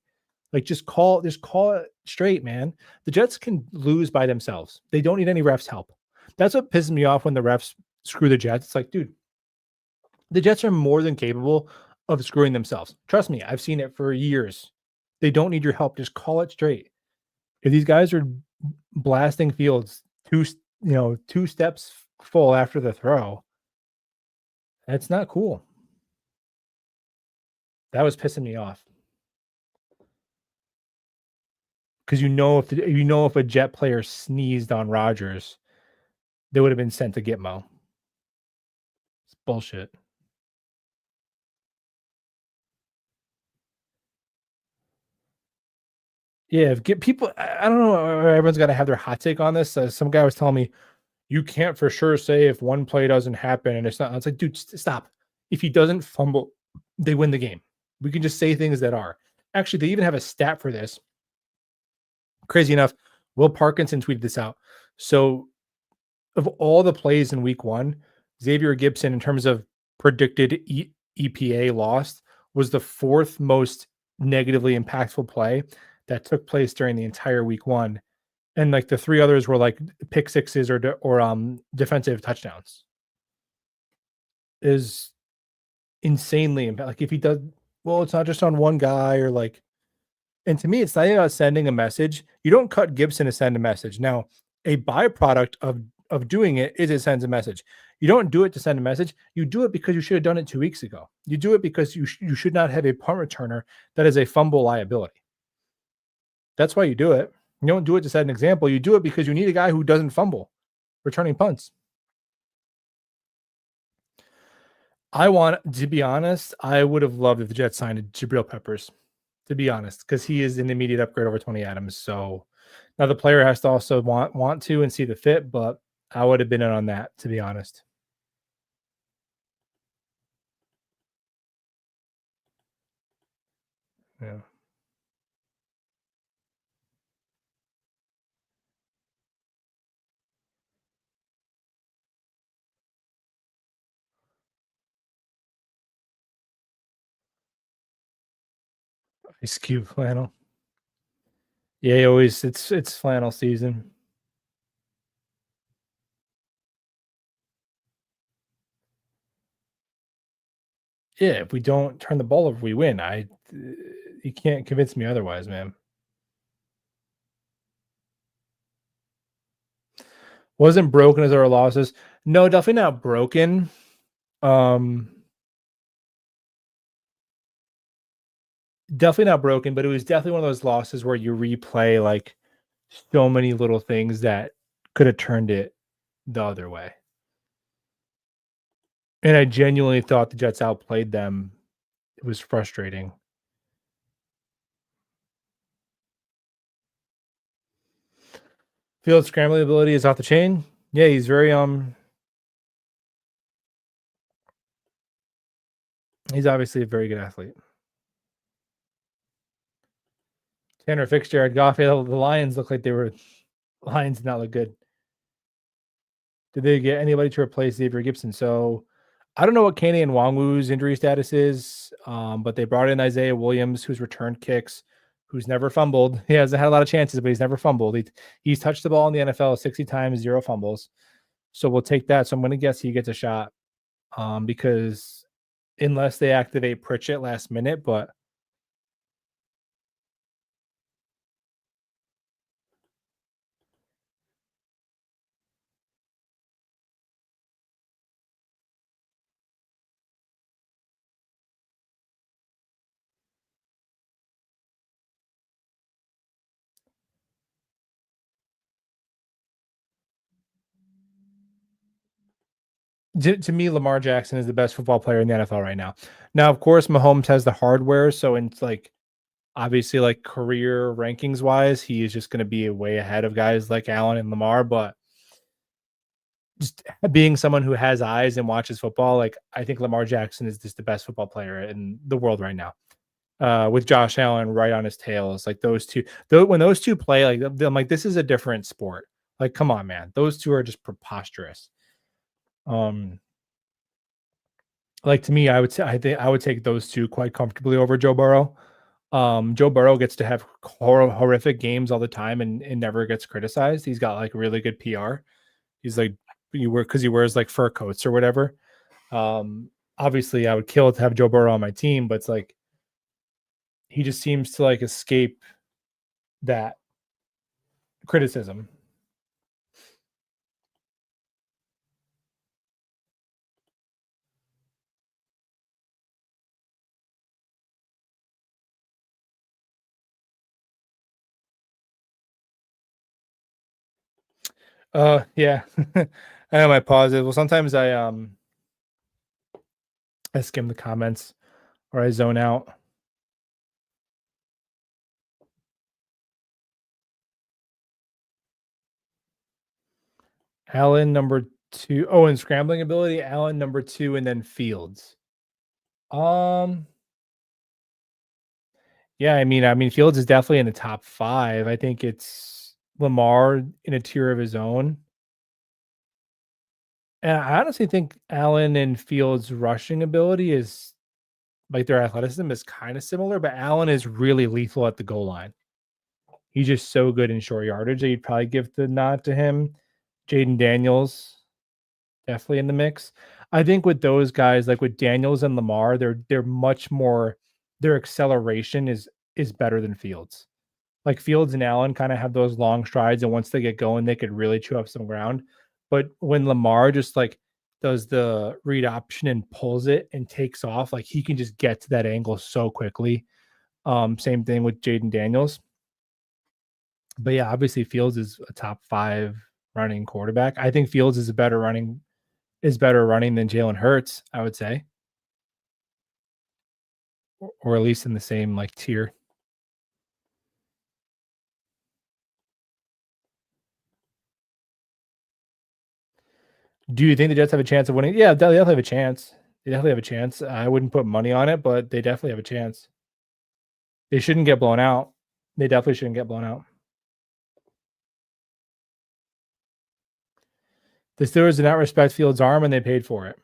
A: Like just call it straight, man. The Jets can lose by themselves. They don't need any refs help. That's what pisses me off when the refs screw the Jets. It's like, dude, the Jets are more than capable of screwing themselves. Trust me, I've seen it for years. They don't need your help. Just call it straight. If these guys are blasting Fields two steps full after the throw, that's not cool. That was pissing me off because if a Jet player sneezed on Rodgers, they would have been sent to Gitmo. It's bullshit. Yeah, get people. I don't know. Everyone's got to have their hot take on this. Some guy was telling me you can't for sure say if one play doesn't happen and it's not. It's like, dude, stop. If he doesn't fumble, they win the game. We can just say things that are. Actually, they even have a stat for this. Crazy enough, Will Parkinson tweeted this out. So, of all the plays in week one, Xavier Gibson, in terms of predicted EPA lost, was the fourth most negatively impactful play that took place during the entire week one. And like the three others were like pick sixes or defensive touchdowns. Is insanely like if he does well, it's not just on one guy or like and to me, it's not even about sending a message. You don't cut Gibson to send a message. Now, a byproduct of doing it is it sends a message. You don't do it to send a message. You do it because you should have done it 2 weeks ago. You do it because you should not have a punt returner that is a fumble liability. That's why you do it. You don't do it to set an example. You do it because you need a guy who doesn't fumble returning punts. To be honest, I would have loved if the Jets signed Jabril Peppers, to be honest, because he is an immediate upgrade over Tony Adams. So now the player has to also want to and see the fit, but I would have been in on that, to be honest. Yeah. Ice Cube flannel. Yeah, he always it's flannel season. Yeah, if we don't turn the ball over, we win. You can't convince me otherwise, man. Wasn't broken as our losses. No, definitely not broken. Um, Definitely not broken, but it was definitely one of those losses where you replay like so many little things that could have turned it the other way. And I genuinely thought the Jets outplayed them. It was frustrating. Field scrambling ability is off the chain. Yeah, he's very he's obviously a very good athlete. Tanner Fix, Jared Goff. The Lions look like they were Lions did not look good. Did they get anybody to replace Xavier Gibson? So I don't know what Kenny and Nwangwu's injury status is, but they brought in Isaiah Williams, who's returned kicks, who's never fumbled. He hasn't had a lot of chances, but he's never fumbled. He's touched the ball in the NFL 60 times, 0 fumbles. So we'll take that. So I'm going to guess he gets a shot because unless they activate Pritchett last minute, but to me, Lamar Jackson is the best football player in the NFL right now. Now, of course, Mahomes has the hardware, so in like obviously like career rankings wise, he is just going to be way ahead of guys like Allen and Lamar. But just being someone who has eyes and watches football, like I think Lamar Jackson is just the best football player in the world right now. With Josh Allen right on his tails, like those two, when those two play, like I'm like, this is a different sport. Like, come on, man, those two are just preposterous. Um, like to me, I would say I think I would take those two quite comfortably over Joe Burrow. Joe Burrow gets to have horrific games all the time and never gets criticized. He's got like really good PR. He's like you wear because he wears like fur coats or whatever. Obviously, I would kill to have Joe Burrow on my team, but it's like he just seems to like escape that criticism. Yeah. I have my pauses. Well, sometimes I skim the comments or I zone out. Allen number two. Oh, and scrambling ability, Allen number two, and then Fields. Um, yeah, I mean, Fields is definitely in the top 5. I think it's Lamar in a tier of his own. And I honestly think Allen and Fields' rushing ability is like their athleticism is kind of similar, but Allen is really lethal at the goal line. He's just so good in short yardage that you'd probably give the nod to him. Jaden Daniels, definitely in the mix. I think with those guys, like with Daniels and Lamar, they're much more their acceleration is better than Fields. Like Fields and Allen kind of have those long strides, and once they get going, they could really chew up some ground. But when Lamar just like does the read option and pulls it and takes off, like he can just get to that angle so quickly. Same thing with Jaden Daniels. But yeah, obviously Fields is a top 5 running quarterback. I think Fields is better running than Jalen Hurts, I would say, or at least in the same like tier. Do you think the Jets have a chance of winning? Yeah, they definitely have a chance. They definitely have a chance. I wouldn't put money on it, but they definitely have a chance. They shouldn't get blown out. They definitely shouldn't get blown out. The Steelers did not respect Fields' arm, and they paid for it.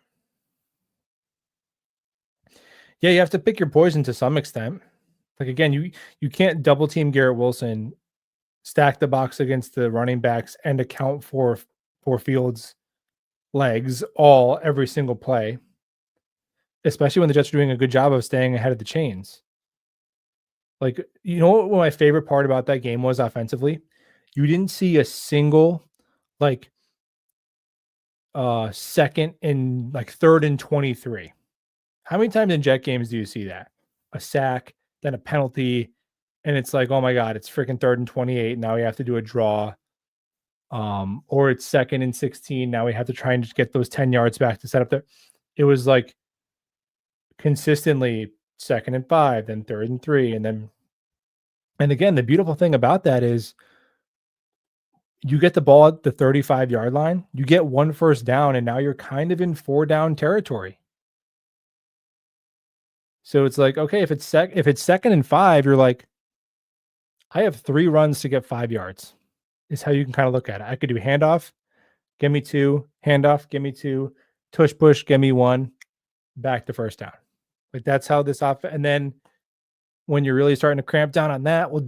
A: Yeah, you have to pick your poison to some extent. Like again, you can't double team Garrett Wilson, stack the box against the running backs, and account for Fields' legs all every single play, especially when the Jets are doing a good job of staying ahead of the chains. Like, you know what my favorite part about that game was offensively? You didn't see a single like second and like third and 23. How many times in Jet games do you see that? A sack, then a penalty, and it's like, oh my God, it's freaking third and 28. Now we have to do a draw. Or it's second and 16. Now we have to try and just get those 10 yards back to set up there. It was like consistently 2nd and 5, then 3rd and 3, and again, the beautiful thing about that is you get the ball at the 35-yard line, you get 1 first down, and now you're kind of in 4 down territory. So it's like, okay, if it's 2nd and 5, you're like, I have 3 runs to get 5 yards, is how you can kinda look at it. I could do handoff, give me 2, handoff, give me 2, tush push, give me 1, back to first down. Like, that's how this off and then when you're really starting to cramp down on that, we'll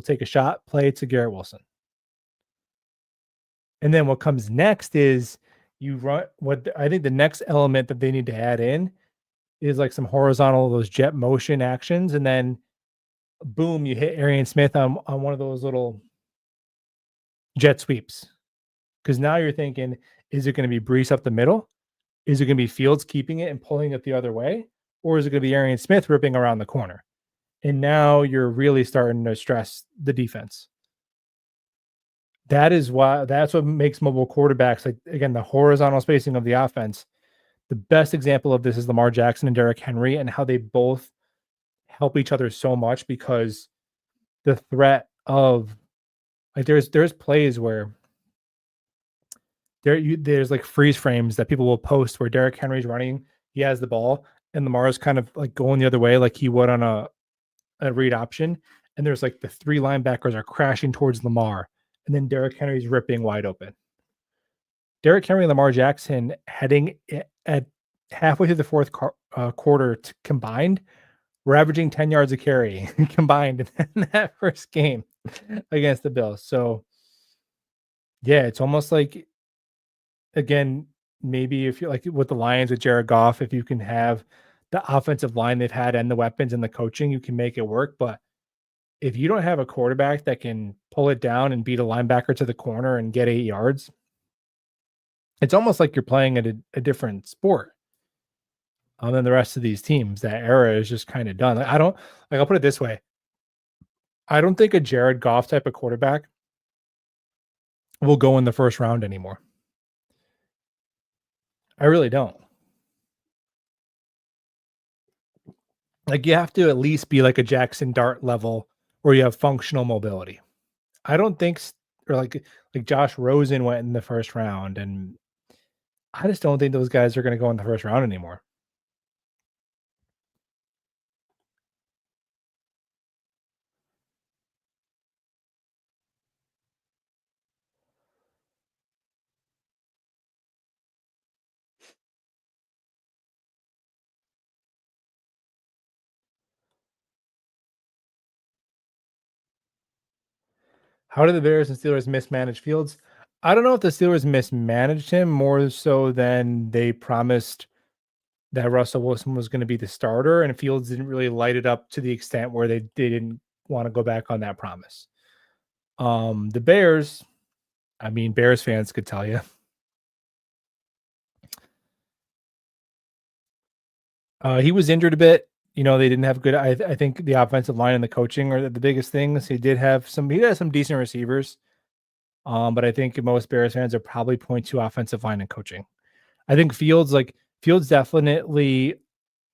A: take a shot, play to Garrett Wilson. And then what comes next is you run I think the next element that they need to add in is like some horizontal those jet motion actions, and then boom, you hit Arian Smith on one of those little jet sweeps. Because now you're thinking, is it going to be Brees up the middle? Is it going to be Fields keeping it and pulling it the other way? Or is it going to be Arian Smith ripping around the corner? And now you're really starting to stress the defense. That's what makes mobile quarterbacks like again the horizontal spacing of the offense. The best example of this is Lamar Jackson and Derrick Henry and how they both help each other so much because the threat of like there's plays where there's like freeze frames that people will post where Derrick Henry's running, he has the ball, and Lamar's kind of like going the other way like he would on a read option, and there's like the 3 linebackers are crashing towards Lamar, and then Derrick Henry's ripping wide open. Derrick Henry and Lamar Jackson heading at halfway through the quarter combined, we're averaging 10 yards a carry combined in that first game against the Bills. So, yeah, it's almost like, again, maybe if you're like with the Lions with Jared Goff, if you can have the offensive line they've had and the weapons and the coaching, you can make it work. But if you don't have a quarterback that can pull it down and beat a linebacker to the corner and get 8 yards, it's almost like you're playing at a different sport than the rest of these teams. That era is just kind of done. Like, I don't like. I'll put it this way: I don't think a Jared Goff type of quarterback will go in the first round anymore. I really don't. Like you have to at least be like a Jackson Dart level where you have functional mobility. I don't think, or like Josh Rosen went in the first round, and I just don't think those guys are going to go in the first round anymore. How did the Bears and Steelers mismanage Fields? I don't know if the Steelers mismanaged him more so than they promised that Russell Wilson was going to be the starter, and Fields didn't really light it up to the extent where they didn't want to go back on that promise. The Bears, I mean, Bears fans could tell you, he was injured a bit. You know, they didn't have good. I think the offensive line and the coaching are the biggest things. He had some decent receivers, but I think most Bears fans are probably point to offensive line and coaching. I think Fields definitely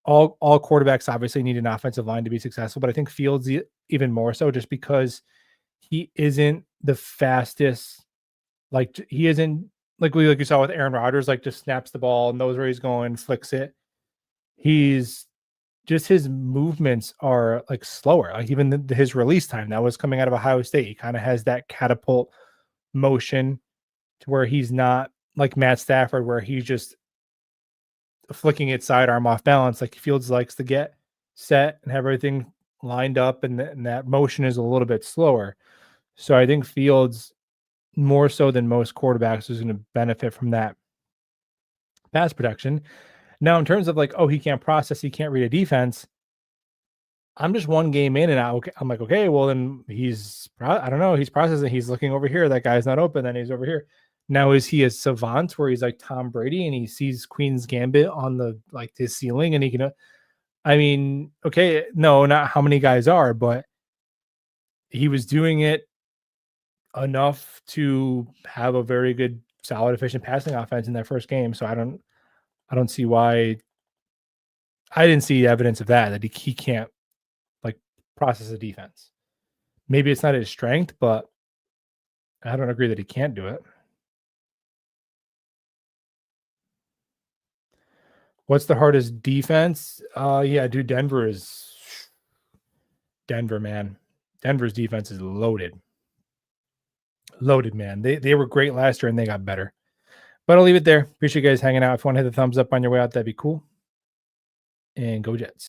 A: all quarterbacks obviously need an offensive line to be successful, but I think Fields even more so just because he isn't the fastest. Like he isn't like you saw with Aaron Rodgers, like just snaps the ball, knows where he's going, flicks it. He's just his movements are like slower. Like even his release time that was coming out of Ohio State, he kind of has that catapult motion to where he's not like Matt Stafford, where he's just flicking it sidearm off balance. Like Fields likes to get set and have everything lined up, and that motion is a little bit slower. So I think Fields, more so than most quarterbacks, is going to benefit from that pass protection. Now, in terms of like, oh, he can't process, he can't read a defense. I'm just one game in, and I'm like, okay, well then I don't know, he's processing. He's looking over here. That guy's not open. Then he's over here. Now, is he a savant where he's like Tom Brady and he sees Queen's Gambit on the like his ceiling and he can? I mean, okay, no, not how many guys are, but he was doing it enough to have a very good, solid, efficient passing offense in that first game. So I don't I don't see why I didn't see evidence of that he can't like process a defense. Maybe it's not his strength, but I don't agree that he can't do it. What's the hardest defense? Yeah, dude, Denver, man. Denver's defense is loaded. Loaded, man. They were great last year and they got better. But I'll leave it there. Appreciate you guys hanging out. If you want to hit the thumbs up on your way out, that'd be cool. And go Jets.